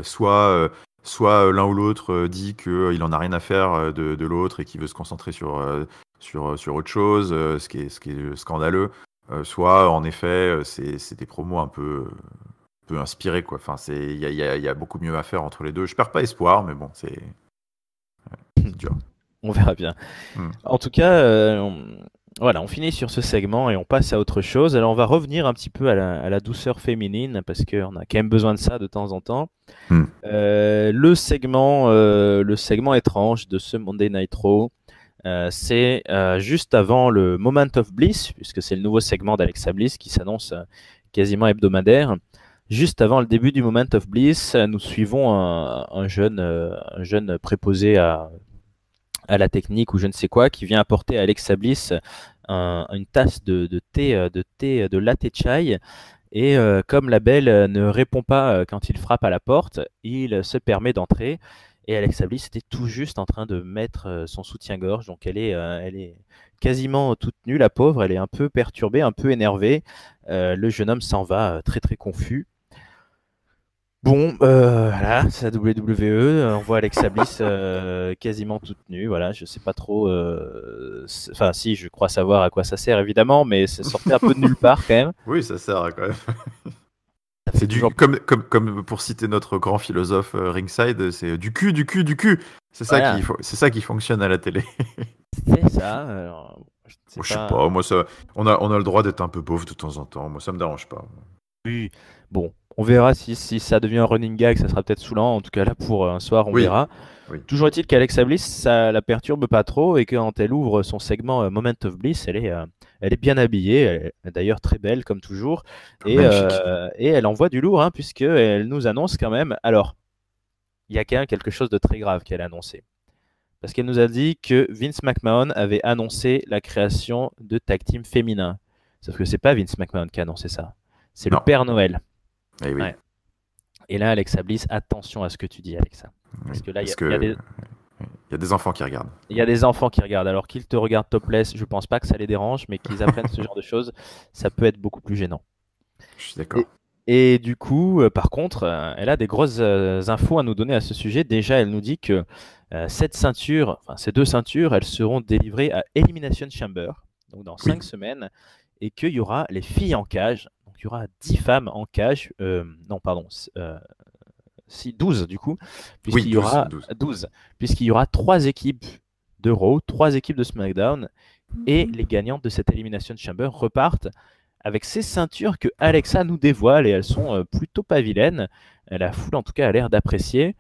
Soit l'un ou l'autre dit qu'il en a rien à faire de l'autre et qu'il veut se concentrer sur autre chose, ce qui est scandaleux. Soit, en effet, c'est des promos un peu inspirés, quoi. Enfin, il y a beaucoup mieux à faire entre les deux. Je perds pas espoir, mais bon, c'est dur. on verra bien. Hmm. En tout cas, voilà, on finit sur ce segment et on passe à autre chose. Alors, on va revenir un petit peu à la douceur féminine parce qu'on a quand même besoin de ça de temps en temps. Hmm. Le segment étrange de ce Monday Night Raw, c'est juste avant le Moment of Bliss, puisque c'est le nouveau segment d'Alexa Bliss qui s'annonce quasiment hebdomadaire. Juste avant le début du Moment of Bliss, nous suivons un jeune préposé à la technique ou je ne sais quoi, qui vient apporter à Alexa Bliss une tasse de latte chai. Et comme la belle ne répond pas quand il frappe à la porte, il se permet d'entrer. Et Alexa Bliss était tout juste en train de mettre son soutien-gorge. Donc elle est quasiment toute nue, la pauvre. Elle est un peu perturbée, un peu énervée. Le jeune homme s'en va très très confus. Bon, voilà, c'est la WWE. On voit Alexa Bliss quasiment toute nue. Voilà, je sais pas trop. Enfin, si, je crois savoir à quoi ça sert évidemment, mais ça sortait un peu de nulle part quand même. Oui, ça sert quand même. Ça fait C'est toujours. comme pour citer notre grand philosophe Ringside, c'est du cul, du cul, du cul. Voilà, C'est ça qui fonctionne à la télé. c'est ça. Alors, je ne sais Moi, je sais pas. pas, moi ça, on a le droit d'être un peu pauvre de temps en temps. Moi, ça me dérange pas. Oui, bon, on verra si ça devient un running gag, ça sera peut-être saoulant. En tout cas, là, pour un soir, on Oui, verra. oui. Toujours est-il qu'Alexa Bliss, ça la perturbe pas trop et quand elle ouvre son segment Moment of Bliss, elle est bien habillée, elle est d'ailleurs très belle comme toujours, Magnifique. et elle envoie du lourd, hein, puisqu'elle nous annonce quand même. Alors, il y a quand même quelque chose de très grave qu'elle a annoncé. Parce qu'elle nous a dit que Vince McMahon avait annoncé la création de tag team féminin. Sauf que c'est pas Vince McMahon qui a annoncé ça, c'est le Non. Père Noël. Eh oui. Ouais. Et là, Alexa Bliss, attention à ce que tu dis, Alexa. Oui. Parce que là, Parce il y a que il y a des enfants qui regardent. des enfants qui regardent. Alors qu'ils te regardent topless, je pense pas que ça les dérange, mais qu'ils apprennent ce genre de choses, ça peut être beaucoup plus gênant. Je suis d'accord. Et, et du coup, par contre, elle a des grosses infos à nous donner à ce sujet. Déjà, elle nous dit que cette ceinture, enfin ces deux ceintures, elles seront délivrées à Elimination Chamber, donc dans Oui. 5 semaines, et qu'il y aura les filles en cage. Donc il y aura 10 femmes en cage. Non, pardon, 12 du coup, Oui, puisqu'il y 12, aura 12. 12, puisqu'il y aura 3 équipes de Raw, 3 équipes de SmackDown, et les gagnantes de cette Elimination Chamber repartent avec ces ceintures que Alexa nous dévoile, et elles sont plutôt pas vilaines. La foule en tout cas a l'air d'apprécier.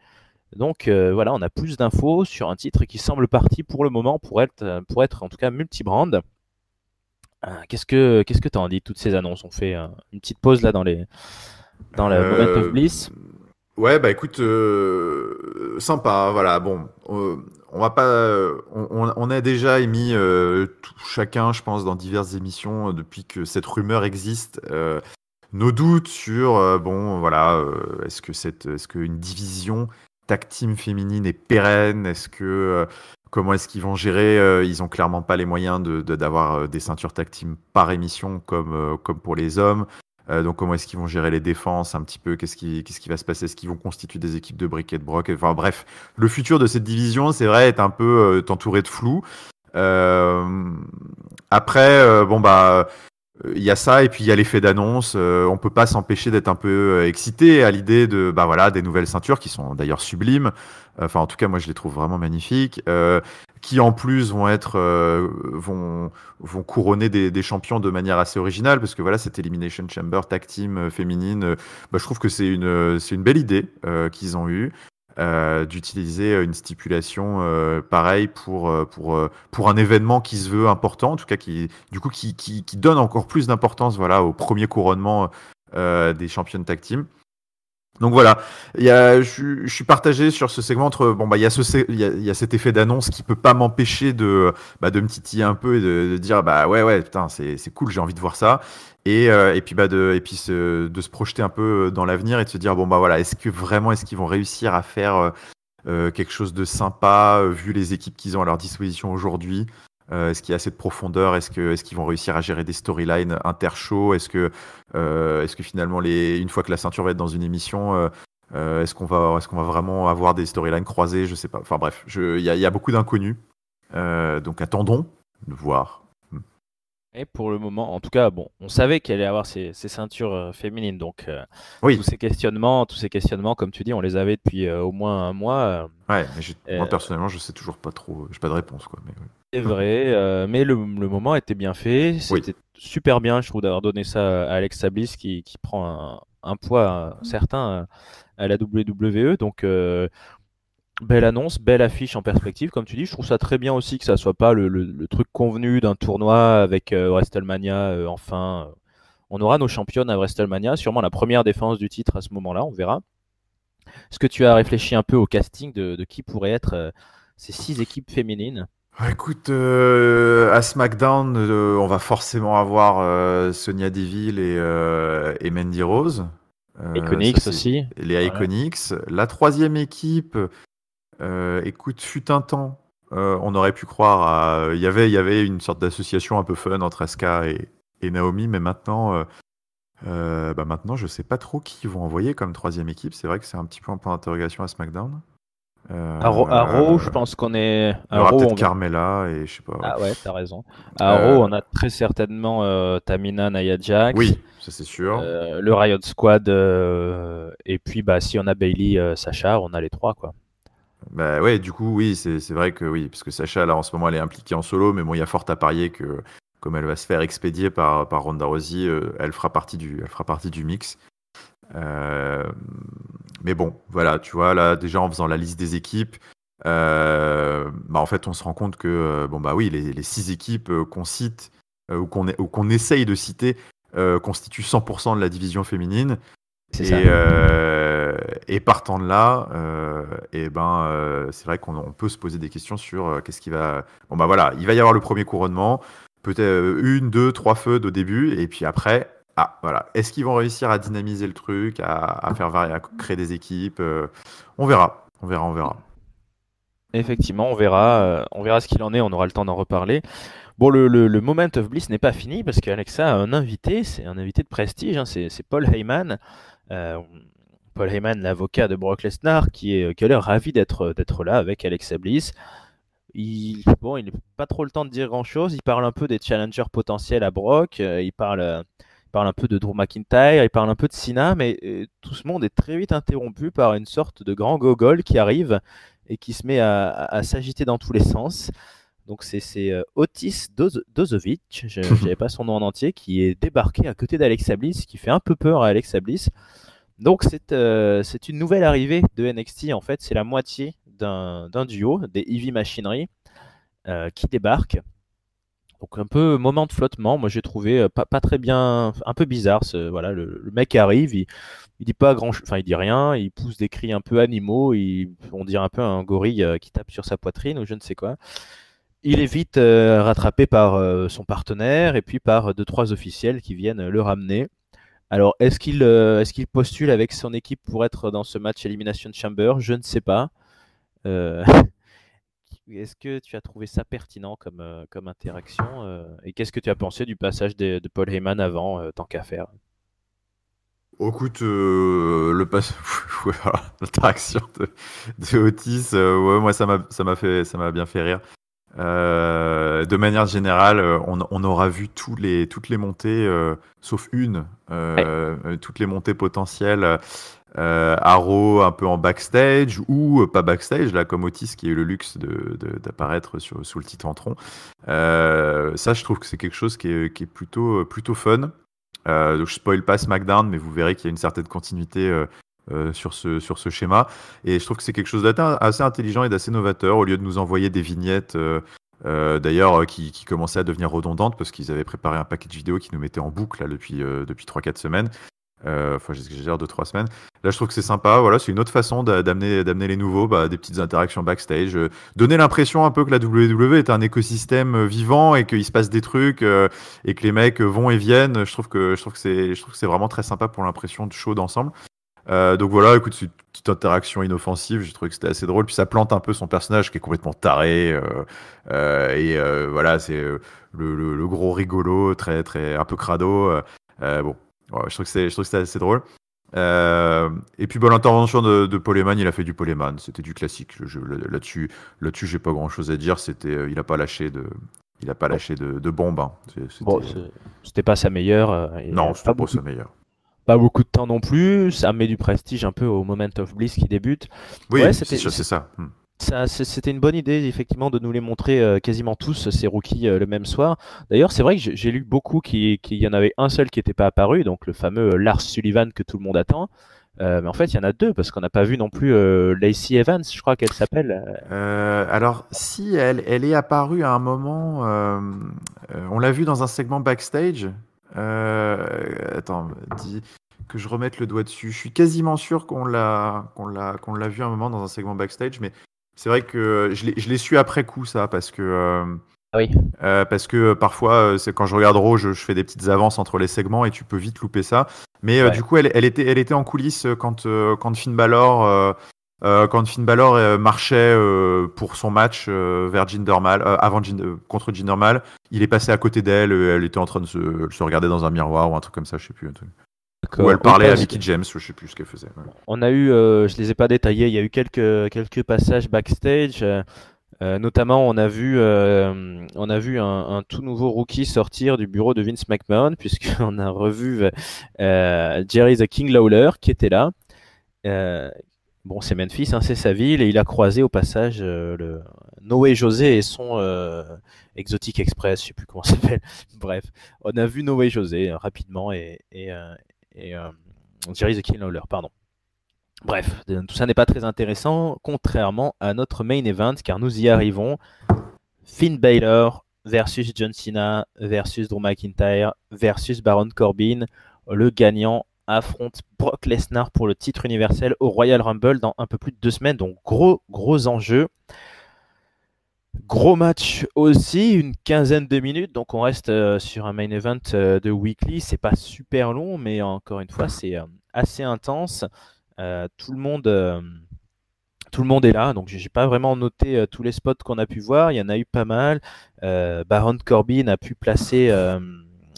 Donc voilà, on a plus d'infos sur un titre qui semble parti pour le moment pour être en tout cas multibrand. Qu'est-ce que tu en dis de toutes ces annonces? On fait une petite pause là dans le Moment of Euh, Bliss. Ouais, bah écoute, sympa, voilà. Bon, on va pas, on a déjà émis chacun, je pense, dans diverses émissions depuis que cette rumeur existe, nos doutes sur, bon, voilà, est-ce qu'une division tag team féminine est pérenne? Comment est-ce qu'ils vont gérer? Ils ont clairement pas les moyens d'avoir des ceintures tag team par émission comme pour les hommes. Donc comment est-ce qu'ils vont gérer les défenses un petit peu? Qu'est-ce qui va se passer? Est-ce qu'ils vont constituer des équipes de brick et de broc? Enfin bref, le futur de cette division, c'est vrai, est un peu entouré de flou. Euh, Après, bon bah, il y a ça et puis il y a l'effet d'annonce. On peut pas s'empêcher d'être un peu excité à l'idée de bah voilà des nouvelles ceintures qui sont d'ailleurs sublimes. Enfin en tout cas moi je les trouve vraiment magnifiques. Qui en plus vont couronner des champions de manière assez originale parce que voilà cette Elimination Chamber tag team féminine. Bah, je trouve que c'est une belle idée qu'ils ont eue. D'utiliser une stipulation pareille pour un événement qui se veut important, en tout cas qui donne encore plus d'importance voilà, au premier couronnement des championnes tag team. Donc voilà, je suis partagé sur ce segment entre bon bah il y a cet effet d'annonce qui peut pas m'empêcher de me titiller un peu et de dire bah ouais putain c'est cool, j'ai envie de voir ça et puis de se projeter un peu dans l'avenir et de se dire bon bah voilà, est-ce qu'ils vont réussir à faire quelque chose de sympa vu les équipes qu'ils ont à leur disposition aujourd'hui. Est-ce qu'il y a assez de profondeur? Est-ce qu'ils vont réussir à gérer des storylines inter-show? Est-ce que finalement, une fois que la ceinture va être dans une émission, est-ce qu'on va vraiment avoir des storylines croisées? Je sais pas. Enfin bref, il y a beaucoup d'inconnus. Donc attendons de voir. Et pour le moment, en tout cas, bon, on savait qu'elle allait avoir ces ceintures féminines, donc Oui, tous ces questionnements, comme tu dis, on les avait depuis au moins un mois. ouais, mais moi Euh, personnellement, je sais toujours pas trop. J'ai pas de réponse quoi. Mais c'est oui. vrai, mais le moment était bien fait. Oui. C'était super bien, je trouve, d'avoir donné ça à Alexa Bliss qui prend un poids certain à la WWE. Donc, belle annonce, belle affiche en perspective, comme tu dis. Je trouve ça très bien aussi que ça soit pas le truc convenu d'un tournoi avec WrestleMania. Enfin, on aura nos championnes à WrestleMania, sûrement la première défense du titre à ce moment-là, on verra. Est-ce que tu as réfléchi un peu au casting de qui pourraient être ces 6 équipes féminines? Écoute, à SmackDown, on va forcément avoir Sonya Deville et Mandy Rose. Ça Iconics c'est aussi. les Voilà. Iconics. La troisième équipe, écoute, fut un temps, on aurait pu croire il y avait une sorte d'association un peu fun entre Asuka et Naomi, mais maintenant, je sais pas trop qui ils vont envoyer comme troisième équipe. C'est vrai que c'est un petit peu un point d'interrogation à SmackDown. À Raw, Euh, je pense qu'on est. il y À aura Raw, peut-être on va. Carmella et je sais pas. Ouais. Ah ouais, t'as raison. À Raw, Euh, on a très certainement Tamina, Nia Jax, oui, ça c'est sûr. le Riot Squad, et puis bah, si on a Bailey, Sacha, on a les trois, quoi. Bah ouais, du coup, oui, c'est vrai que oui, parce que Sacha, là, en ce moment, elle est impliquée en solo, mais bon, il y a fort à parier que comme elle va se faire expédier par Ronda Rousey, elle fera partie du mix. Mais bon, voilà, tu vois, là, déjà en faisant la liste des équipes, en fait, on se rend compte que, bon, bah oui, les 6 équipes qu'on cite, ou qu'on essaye de citer, constituent 100% de la division féminine. C'est ça. Et partant de là, c'est vrai qu'on peut se poser des questions sur qu'est-ce qui va. Bon, bah voilà, il va y avoir le premier couronnement, peut-être 1, 2, 3 feuds au début, et puis après. Ah, voilà. Est-ce qu'ils vont réussir à dynamiser le truc, à faire varier, à créer des équipes On verra. On verra. Effectivement, on verra ce qu'il en est, on aura le temps d'en reparler. Bon, le Moment of Bliss n'est pas fini parce qu'Alexa a un invité, c'est un invité de prestige, hein, c'est Paul Heyman. Euh, Paul Heyman, l'avocat de Brock Lesnar, qui a l'air ravi d'être là avec Alexa Bliss. Il n'a pas trop le temps de dire grand-chose. Il parle un peu des challengers potentiels à Brock. Il parle un peu de Drew McIntyre. Il parle un peu de Cena. Mais tout ce monde est très vite interrompu par une sorte de grand gogol qui arrive et qui se met à s'agiter dans tous les sens. Donc c'est Otis Dozovic, je n'avais pas son nom en entier, qui est débarqué à côté d'Alexa Bliss, qui fait un peu peur à Alexa Bliss. Donc c'est une nouvelle arrivée de NXT en fait, c'est la moitié d'un duo, des Heavy Machinery, qui débarque. Donc un peu moment de flottement, moi j'ai trouvé pas très bien, un peu bizarre. Voilà, le mec arrive, il dit pas grand, enfin il dit rien, il pousse des cris un peu animaux, on dirait un peu un gorille qui tape sur sa poitrine ou je ne sais quoi. Il est vite rattrapé par son partenaire et puis par deux trois officiels qui viennent le ramener. Alors, est-ce qu'il postule avec son équipe pour être dans ce match Elimination Chamber? Je ne sais pas. Euh, Est-ce que tu as trouvé ça pertinent comme interaction et qu'est-ce que tu as pensé du passage de Paul Heyman avant, tant qu'à faire? Oh, écoute, voilà, l'interaction de Otis, ouais, moi ça m'a bien fait rire. De manière générale, on aura vu toutes les montées, sauf une, Ouais. toutes les montées potentielles à Raw, un peu en backstage ou pas backstage, là, comme Otis qui a eu le luxe d'apparaître sous le titre en tronc. Ça, je trouve que c'est quelque chose qui est plutôt fun. Donc je spoil pas SmackDown, mais vous verrez qu'il y a une certaine continuité sur ce schéma. Et je trouve que c'est quelque chose d'assez intelligent et d'assez novateur, au lieu de nous envoyer des vignettes, d'ailleurs, qui commençaient à devenir redondantes, parce qu'ils avaient préparé un paquet de vidéos qui nous mettait en boucle là, depuis 3-4 semaines. Enfin, j'exagère 2-3 semaines. Là, je trouve que c'est sympa. Voilà, c'est une autre façon d'amener les nouveaux, des petites interactions backstage. Donner l'impression un peu que la WWE est un écosystème vivant et qu'il se passe des trucs et que les mecs vont et viennent. Je trouve que c'est vraiment très sympa pour l'impression de show d'ensemble. Donc voilà, écoute, c'est une petite interaction inoffensive. J'ai trouvé que c'était assez drôle. Puis ça plante un peu son personnage qui est complètement taré. Voilà, c'est le gros rigolo, très, très, un peu crado. Bon, ouais, je trouve que c'était assez drôle. Et puis l'intervention de Paul Heyman, il a fait du Paul Heyman. C'était du classique. Là-dessus, j'ai pas grand-chose à dire. Il a pas lâché Bon, de bombe. Hein. bon, c'était pas sa meilleure. Non, c'était pas sa meilleure. Pas beaucoup de temps non plus. Ça met du prestige un peu au Moment of Bliss qui débute. Ouais, Oui, c'est sûr, c'est ça. C'était une bonne idée, effectivement, de nous les montrer quasiment tous, ces rookies, le même soir. D'ailleurs, c'est vrai que j'ai lu beaucoup qu'il y en avait un seul qui n'était pas apparu, donc le fameux Lars Sullivan que tout le monde attend. Mais en fait, il y en a deux, parce qu'on n'a pas vu non plus Lacey Evans, je crois qu'elle s'appelle. Alors, si elle est apparue à un moment, on l'a vu dans un segment backstage. Attends, dis que je remette le doigt dessus. Je suis quasiment sûr qu'on l'a vu à un moment dans un segment backstage, mais c'est vrai que je l'ai su après coup, ça, Ah oui, parce que parfois, c'est quand je regarde Raw, je fais des petites avances entre les segments et tu peux vite louper ça. Mais ouais. du coup, elle était en coulisses quand Finn Balor marchait pour son match vers Jinder Mahal, contre Jinder Mahal. Il est passé à côté d'elle, elle était en train de se regarder dans un miroir ou un truc comme ça, je sais plus. Un truc. Ou elle D'accord. Oui, parlait à Mickey James, je sais plus ce qu'elle faisait. Ouais. on a eu, je les ai pas détaillés, il y a eu quelques passages backstage. Notamment, on a vu un tout nouveau rookie sortir du bureau de Vince McMahon, puisqu'on a revu Jerry the King Lawler qui était là. Bon, c'est Memphis, hein, c'est sa ville, et il a croisé au passage Noé José et son Exotic Express, je sais plus comment ça s'appelle. Bref, on a vu Noé José rapidement et Jerry the King Lawler, pardon. Bref, tout ça n'est pas très intéressant, contrairement à notre main event, car nous y arrivons. Finn Balor versus John Cena versus Drew McIntyre versus Baron Corbin. Le gagnant affronte Brock Lesnar pour le titre universel au Royal Rumble dans un peu plus de 2 semaines. Donc gros enjeu. Gros match aussi, une quinzaine de minutes. Donc on reste sur un main event de weekly. C'est pas super long, mais encore une fois, c'est assez intense. Tout le monde est là, donc j'ai pas vraiment noté tous les spots qu'on a pu voir. Il y en a eu pas mal. Baron Corbin a pu placer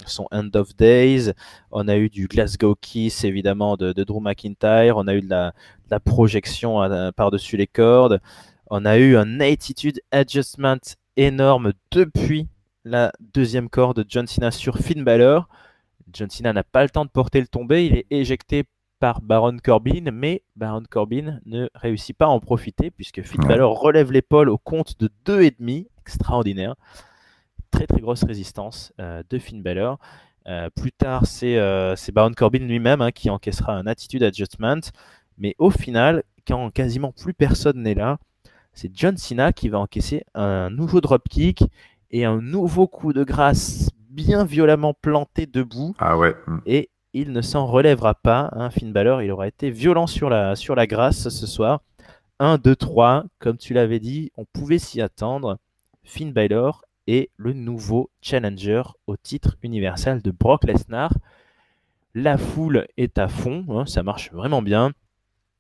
son End of Days. On a eu du Glasgow Kiss évidemment de Drew McIntyre. On a eu de la projection par-dessus les cordes. On a eu un Attitude Adjustment énorme depuis la deuxième corde de John Cena sur Finn Balor. John Cena n'a pas le temps de porter le tombé. Il est éjecté par Baron Corbin, mais Baron Corbin ne réussit pas à en profiter puisque Finn Balor relève l'épaule au compte de 2,5. Extraordinaire. Très grosse résistance de Finn Balor. Plus tard, c'est Baron Corbin lui-même qui encaissera un Attitude Adjustment. Mais au final, quand quasiment plus personne n'est là, c'est John Cena qui va encaisser un nouveau dropkick et un nouveau coup de grâce bien violemment planté debout. Ah ouais. Et il ne s'en relèvera pas. Finn Balor, il aura été violent sur la grâce ce soir. 1, 2, 3, comme tu l'avais dit, on pouvait s'y attendre. Finn Balor est le nouveau challenger au titre universel de Brock Lesnar. La foule est à fond, ça marche vraiment bien.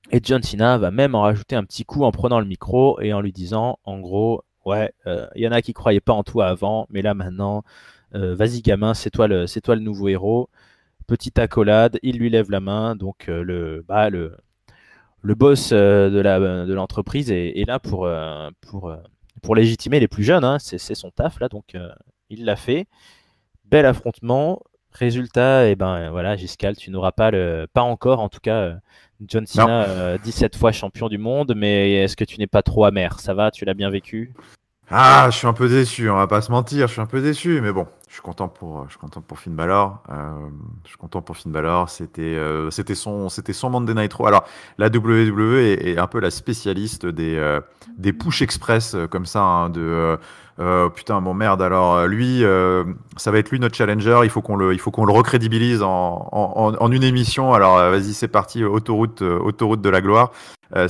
Et John Cena va même en rajouter un petit coup en prenant le micro et en lui disant, en gros, ouais, y en a qui croyaient pas en toi avant, mais là maintenant, vas-y gamin, c'est toi le nouveau héros. Petite accolade, il lui lève la main, donc le boss de l'entreprise est là pour légitimer les plus jeunes, c'est son taf là, donc il l'a fait. Bel affrontement. Résultat, voilà, Giscal, tu n'auras pas encore en tout cas John Cena 17 fois champion du monde, mais est-ce que tu n'es pas trop amer? Ça va, tu l'as bien vécu? Ah, je suis un peu déçu, on va pas se mentir, je suis un peu déçu, mais bon, je suis content pour Finn Balor. Je suis content pour Finn Balor. C'était son Monday Night Raw. Alors, la WWE est un peu la spécialiste des push express comme ça, putain, bon merde. Alors lui, ça va être lui notre challenger. Il faut qu'on le recrédibilise en une émission. Alors vas-y, c'est parti, autoroute de la gloire.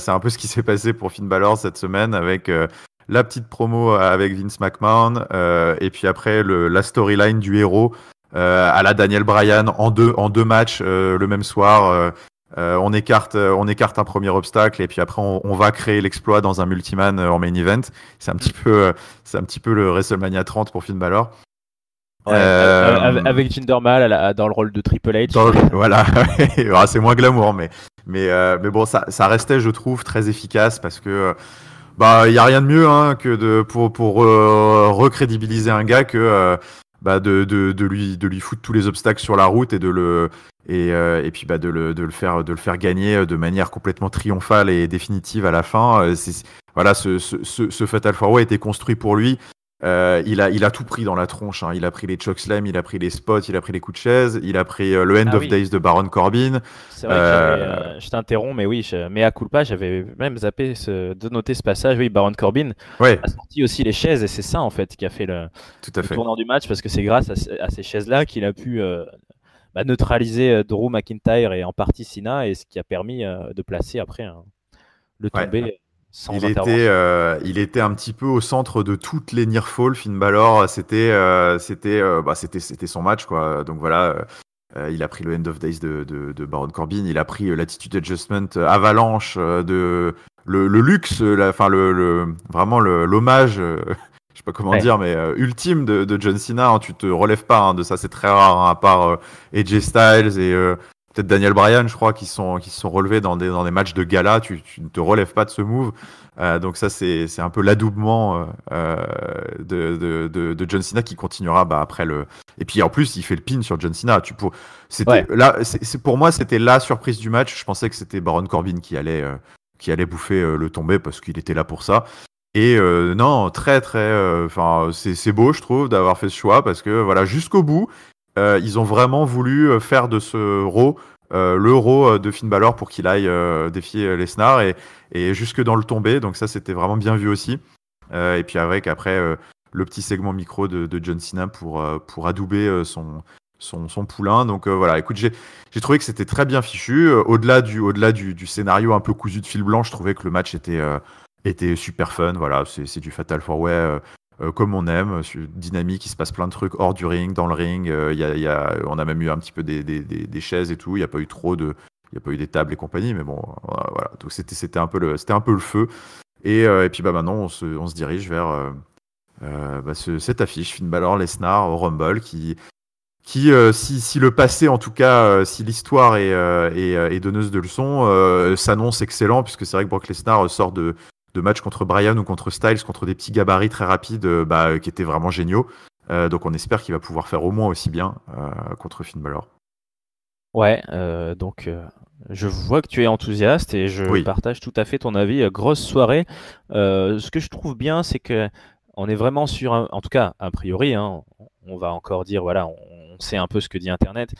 C'est un peu ce qui s'est passé pour Finn Balor cette semaine avec la petite promo avec Vince McMahon et puis après la storyline du héros à la Daniel Bryan en deux matchs le même soir. On écarte un premier obstacle et puis après on va créer l'exploit dans un multiman en main event. C'est un petit peu le WrestleMania 30 pour Finn Balor. Ouais, avec Jinder Mahal dans le rôle de Triple H. Voilà, c'est moins glamour, mais bon, ça restait, je trouve, très efficace parce que il y a rien de mieux que pour recrédibiliser un gars que de lui foutre tous les obstacles sur la route et puis de le faire gagner de manière complètement triomphale et définitive à la fin. Voilà, ce Fatal 4-Way a été construit pour lui. Il a tout pris dans la tronche. Il a pris les chokeslam, il a pris les spots, il a pris les coups de chaise, il a pris le End of Days de Baron Corbin. C'est vrai que je t'interromps, mais oui, mais à culpa, j'avais même zappé de noter ce passage. Oui, Baron Corbin a sorti aussi les chaises et c'est ça en fait qui a fait le tournant du match parce que c'est grâce à ces chaises-là qu'il a pu neutraliser Drew McIntyre et en partie Cena et ce qui a permis de placer après le tombé. Ouais. Il était un petit peu au centre de toutes les near fall. Finn Balor, c'était son match quoi. Donc voilà, il a pris le End of Days de Baron Corbin, il a pris l'Attitude Adjustment avalanche le luxe, vraiment l'hommage. Je sais pas comment dire, mais ultime de John Cena. Tu te relèves pas de ça, c'est très rare à part AJ Styles et peut-être Daniel Bryan, je crois, qui se sont relevés dans des matchs de gala. Tu ne te relèves pas de ce move. Donc ça, c'est un peu l'adoubement de John Cena qui continuera après le. Et puis en plus, il fait le pin sur John Cena. Là, pour moi, c'était la surprise du match. Je pensais que c'était Baron Corbin qui allait bouffer le tombé parce qu'il était là pour ça. Et non, très très, enfin c'est beau je trouve d'avoir fait ce choix parce que voilà jusqu'au bout, ils ont vraiment voulu faire de ce Raw le Raw de Finn Balor pour qu'il aille défier Lesnar et jusque dans le tombé. Donc ça c'était vraiment bien vu aussi. Et puis avec après le petit segment micro de John Cena pour adouber son poulain. Donc voilà, écoute, j'ai trouvé que c'était très bien fichu. Au-delà du scénario un peu cousu de fil blanc, je trouvais que le match était super fun. Voilà, c'est du Fatal 4-Way comme on aime, dynamique, il se passe plein de trucs hors du ring, dans le ring. On a même eu un petit peu des chaises et tout. Il n'y a pas eu il y a pas eu des tables et compagnie, mais bon, voilà. Donc c'était un peu le feu. Et puis bah maintenant on se dirige vers cette affiche Finn Balor Lesnar au Rumble qui si le passé en tout cas si l'histoire est donneuse de leçons s'annonce excellent puisque c'est vrai que Brock Lesnar sort de matchs contre Bryan ou contre Styles contre des petits gabarits très rapides qui étaient vraiment géniaux. Donc on espère qu'il va pouvoir faire au moins aussi bien contre Finn Balor. Ouais, donc je vois que tu es enthousiaste et je Oui, partage tout à fait ton avis. Grosse soirée. Ce que je trouve bien, c'est que on est vraiment sur, en tout cas, a priori, hein, on va encore dire, voilà, on sait un peu ce que dit Internet.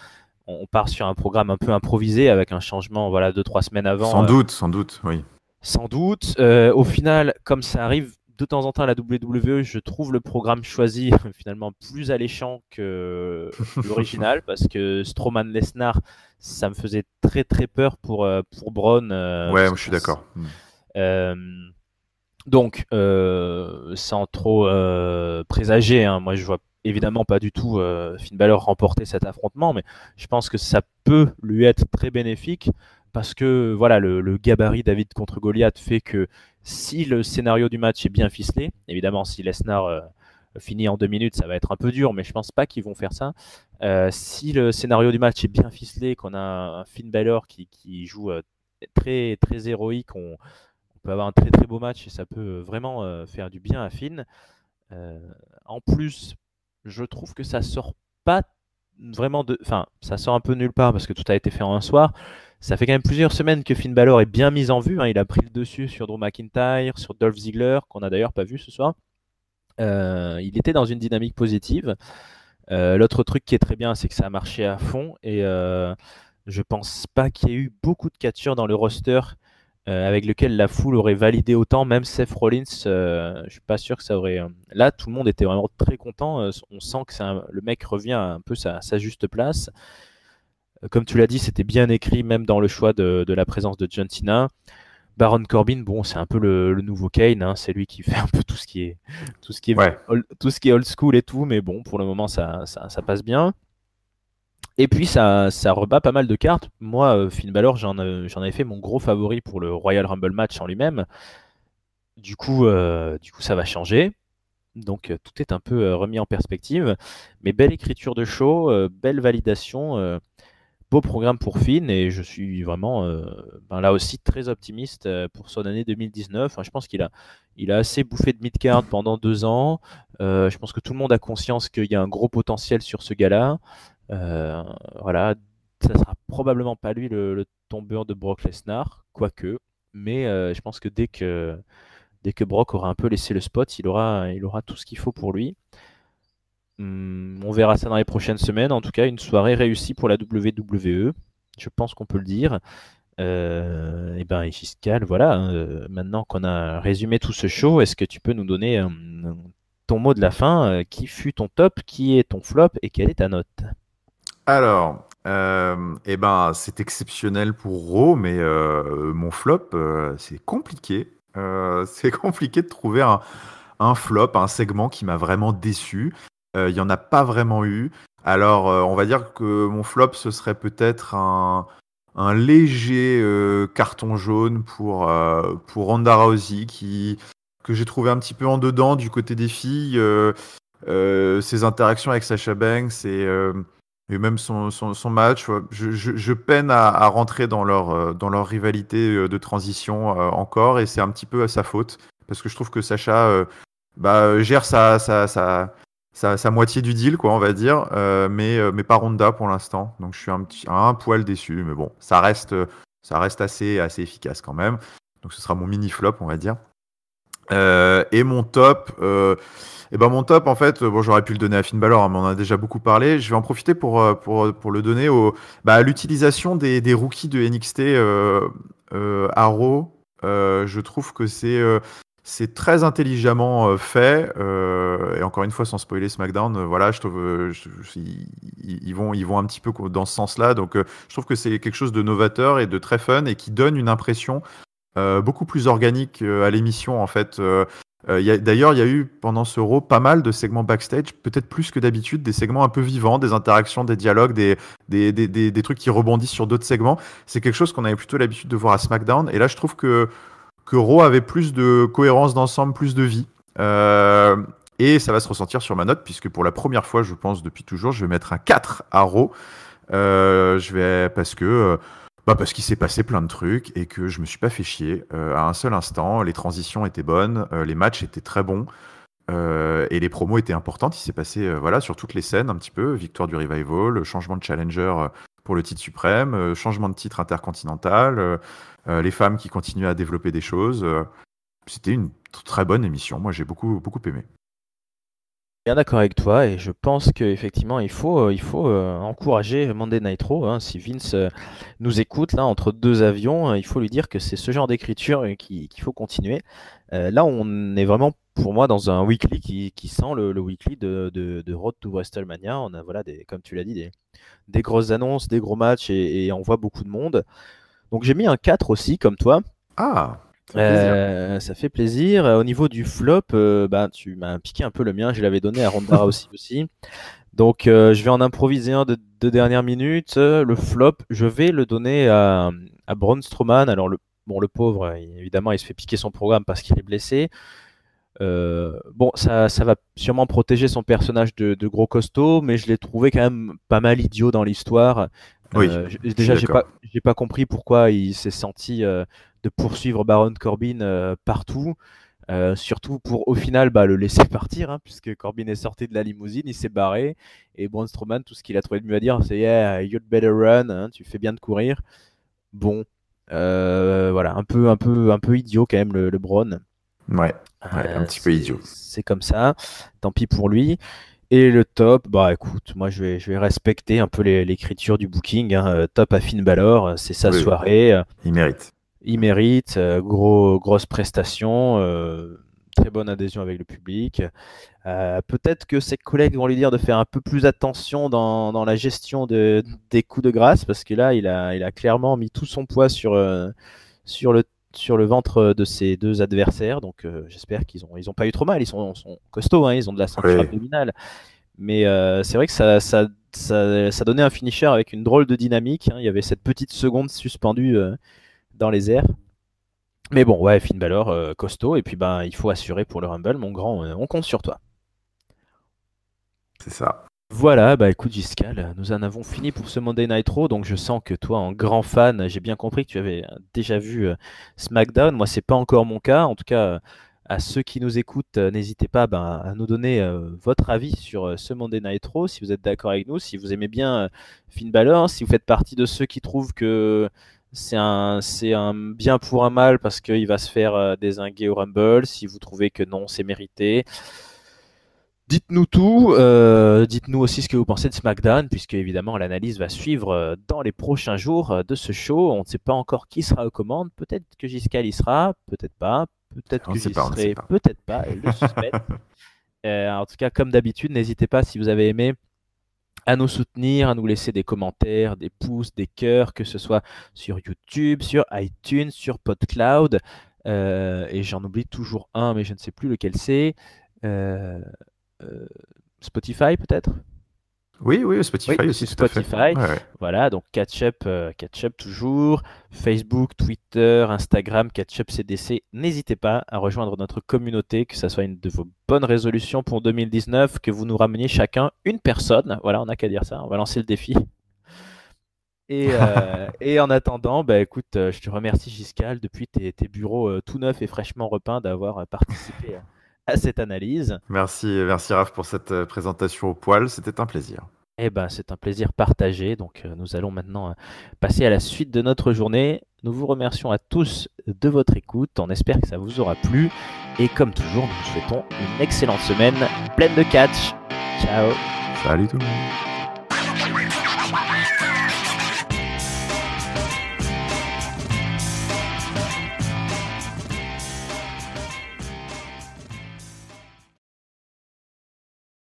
On part sur un programme un peu improvisé avec un changement, voilà, 2, 3 semaines avant. sans doute, oui. Sans doute. Au final, comme ça arrive de temps en temps à la WWE, je trouve le programme choisi finalement plus alléchant que l'original parce que Strowman Lesnar, ça me faisait très très peur pour Braun. Ouais, moi, je suis d'accord. Euh, donc, sans trop présager, hein, moi je vois évidemment pas du tout Finn Balor remporter cet affrontement, mais je pense que ça peut lui être très bénéfique parce que voilà, le gabarit David contre Goliath fait que si le scénario du match est bien ficelé, évidemment si Lesnar finit en 2 minutes, ça va être un peu dur, mais je pense pas qu'ils vont faire ça. Si le scénario du match est bien ficelé, qu'on a un Finn Balor qui joue très très héroïque, on peut avoir un très très beau match et ça peut vraiment faire du bien à Finn. Euh, En plus, je trouve que ça sort pas vraiment de. Enfin, ça sort un peu nulle part parce que tout a été fait en un soir. Ça fait quand même plusieurs semaines que Finn Balor est bien mis en vue, hein. Il a pris le dessus sur Drew McIntyre, sur Dolph Ziggler, qu'on a d'ailleurs pas vu ce soir. Il était dans une dynamique positive. L'autre truc qui est très bien, c'est que ça a marché à fond et je pense pas qu'il y ait eu beaucoup de catcheurs dans le roster avec lequel la foule aurait validé autant, même Seth Rollins, je suis pas sûr que ça aurait. Là, tout le monde était vraiment très content. On sent que le mec revient à un peu sa juste place. Comme tu l'as dit, c'était bien écrit, même dans le choix de la présence de John Cena. Baron Corbin, bon, c'est un peu le nouveau Kane, hein, c'est lui qui fait un peu Ouais. tout ce qui est old school et tout, mais bon, pour le moment, ça passe bien. Et puis ça rebat pas mal de cartes. Moi, Finn Balor, j'en avais fait mon gros favori pour le Royal Rumble match en lui-même. Du coup, ça va changer. Donc tout est un peu remis en perspective. Mais belle écriture de show, belle validation, beau programme pour Finn. Et je suis vraiment là aussi très optimiste pour son année 2019. Enfin, je pense il a assez bouffé de mid-card pendant 2 ans. Je pense que tout le monde a conscience qu'il y a un gros potentiel sur ce gars-là. Euh, voilà, ça sera probablement pas lui le tombeur de Brock Lesnar, quoique. Mais je pense que dès que Brock aura un peu laissé le spot, il aura tout ce qu'il faut pour lui. On verra ça dans les prochaines semaines. En tout cas, une soirée réussie pour la WWE. Je pense qu'on peut le dire. Et ben, Giscal, voilà. Maintenant qu'on a résumé tout ce show, est-ce que tu peux nous donner ton mot de la fin? Qui fut ton top? Qui est ton flop? Et quelle est ta note? Alors, c'est exceptionnel pour Raw, mais mon flop, c'est compliqué. C'est compliqué de trouver un flop, un segment qui m'a vraiment déçu. Il y en a pas vraiment eu. Alors, on va dire que mon flop, ce serait peut-être un léger carton jaune pour Ronda Rousey, que j'ai trouvé un petit peu en dedans du côté des filles. Ses interactions avec Sasha Banks et même son match, ouais. Je peine à rentrer dans leur rivalité de transition encore, et c'est un petit peu à sa faute, parce que je trouve que Sacha gère sa moitié du deal, quoi, on va dire, mais pas Ronda pour l'instant. Donc je suis un poil déçu, mais bon, ça reste assez efficace quand même. Donc ce sera mon mini flop, on va dire. Et mon top, mon top, en fait, bon, j'aurais pu le donner à Finn Balor, hein, mais on en a déjà beaucoup parlé. Je vais en profiter pour le donner à l'utilisation des rookies de NXT à Raw. Je trouve que c'est très intelligemment fait. Et encore une fois, sans spoiler SmackDown, voilà, je trouve ils vont un petit peu dans ce sens-là. Donc, je trouve que c'est quelque chose de novateur et de très fun et qui donne une impression beaucoup plus organique à l'émission en fait. D'ailleurs, il y a eu pendant ce Raw pas mal de segments backstage, peut-être plus que d'habitude, des segments un peu vivants, des interactions, des dialogues, des trucs qui rebondissent sur d'autres segments. C'est quelque chose qu'on avait plutôt l'habitude de voir à SmackDown. Et là, je trouve que Raw avait plus de cohérence d'ensemble, plus de vie. Et ça va se ressentir sur ma note, puisque pour la première fois, je pense, depuis toujours, je vais mettre un 4 à Raw. Parce qu'il s'est passé plein de trucs et que je me suis pas fait chier à un seul instant. Les transitions étaient bonnes, les matchs étaient très bons et les promos étaient importantes. Il s'est passé sur toutes les scènes un petit peu. Victoire du Revival, changement de challenger pour le titre suprême, changement de titre intercontinental, les femmes qui continuent à développer des choses. C'était une très bonne émission. Moi, j'ai beaucoup, beaucoup aimé. Bien d'accord avec toi et je pense qu'effectivement il faut encourager Monday Night Raw, hein. Si Vince nous écoute là entre deux avions, il faut lui dire que c'est ce genre d'écriture qu'il faut continuer. Là on est vraiment pour moi dans un weekly qui sent le weekly de Road to WrestleMania. On a voilà comme tu l'as dit des grosses annonces, des gros matchs et on voit beaucoup de monde. Donc j'ai mis un 4 aussi comme toi. Ah, ça fait plaisir. Ça fait plaisir. Au niveau du flop, tu m'as piqué un peu le mien. Je l'avais donné à Ronda Rousey aussi. Donc, je vais en improviser un de dernière minute. Le flop, je vais le donner à Braun Strowman. Alors, le pauvre, évidemment, il se fait piquer son programme parce qu'il est blessé. Ça va sûrement protéger son personnage de gros costaud, mais je l'ai trouvé quand même pas mal idiot dans l'histoire. Oui, je suis Déjà, d'accord. j'ai pas compris pourquoi il s'est senti de poursuivre Baron Corbin partout. Surtout pour au final le laisser partir, hein, puisque Corbin est sorti de la limousine, il s'est barré, et Braun Strowman, tout ce qu'il a trouvé de mieux à dire, c'est Yeah, you'd better run, hein, tu fais bien de courir. Bon, voilà, un peu idiot quand même le Braun. Ouais, ouais, un petit peu idiot. C'est comme ça, tant pis pour lui. Et le top, bah écoute, moi je vais respecter un peu l'écriture du booking, hein. Top à Finn Balor, c'est sa Oui, oui, soirée, il mérite. il mérite, grosse prestation, très bonne adhésion avec le public. Peut-être que ses collègues vont lui dire de faire un peu plus attention dans la gestion des coups de grâce, parce que là, il a clairement mis tout son poids sur le, sur le ventre de ses deux adversaires. Donc, j'espère ils ont pas eu trop mal. Sont costauds, hein, ils ont de la ceinture Oui, abdominale. Mais c'est vrai que ça donnait un finisher avec une drôle de dynamique, hein. Il y avait cette petite seconde suspendue dans les airs. Mais bon, ouais, Finn Balor, costaud. Et puis, il faut assurer pour le Rumble, mon grand. On compte sur toi. c'est ça. Voilà, écoute Giscal, nous en avons fini pour ce Monday Night Raw, donc je sens que toi, en grand fan, j'ai bien compris que tu avais déjà vu SmackDown. Moi, c'est pas encore mon cas. En tout cas, à ceux qui nous écoutent, n'hésitez pas à nous donner votre avis sur ce Monday Night Raw, si vous êtes d'accord avec nous, si vous aimez bien Finn Balor, si vous faites partie de ceux qui trouvent que c'est un bien pour un mal parce qu'il va se faire dézinguer au Rumble, si vous trouvez que non, c'est mérité. Dites-nous tout, dites-nous aussi ce que vous pensez de SmackDown, puisque évidemment l'analyse va suivre dans les prochains jours de ce show. On ne sait pas encore qui sera aux commandes. Peut-être que Giscal y sera, peut-être pas. Peut-être On ne que sait j'y pas, on ne sait serai, pas. peut-être pas. Le suspect. En tout cas, comme d'habitude, n'hésitez pas si vous avez aimé à nous soutenir, à nous laisser des commentaires, des pouces, des cœurs, que ce soit sur YouTube, sur iTunes, sur PodCloud. Et j'en oublie toujours un, mais je ne sais plus lequel c'est. Euh, euh, Spotify peut-être? Oui, oui, Oui, Spotify c'est aussi, tout à fait. Spotify. Ouais, ouais. Voilà, donc Catch Up toujours. Facebook, Twitter, Instagram, Catch Up CDC. N'hésitez pas à rejoindre notre communauté, que ça soit une de vos bonnes résolutions pour 2019, que vous nous rameniez chacun une personne. Voilà, on n'a qu'à dire ça. On va lancer le défi. Et en attendant, écoute, je te remercie Giscal depuis tes bureaux tout neufs et fraîchement repeints d'avoir participé à cette analyse. Merci, merci Raph pour cette présentation au poil, c'était un plaisir. Eh ben, c'est un plaisir partagé. Donc, nous allons maintenant passer à la suite de notre journée. Nous vous remercions à tous de votre écoute. On espère que ça vous aura plu. Et comme toujours, nous vous souhaitons une excellente semaine pleine de catch. Ciao! Salut tout le monde.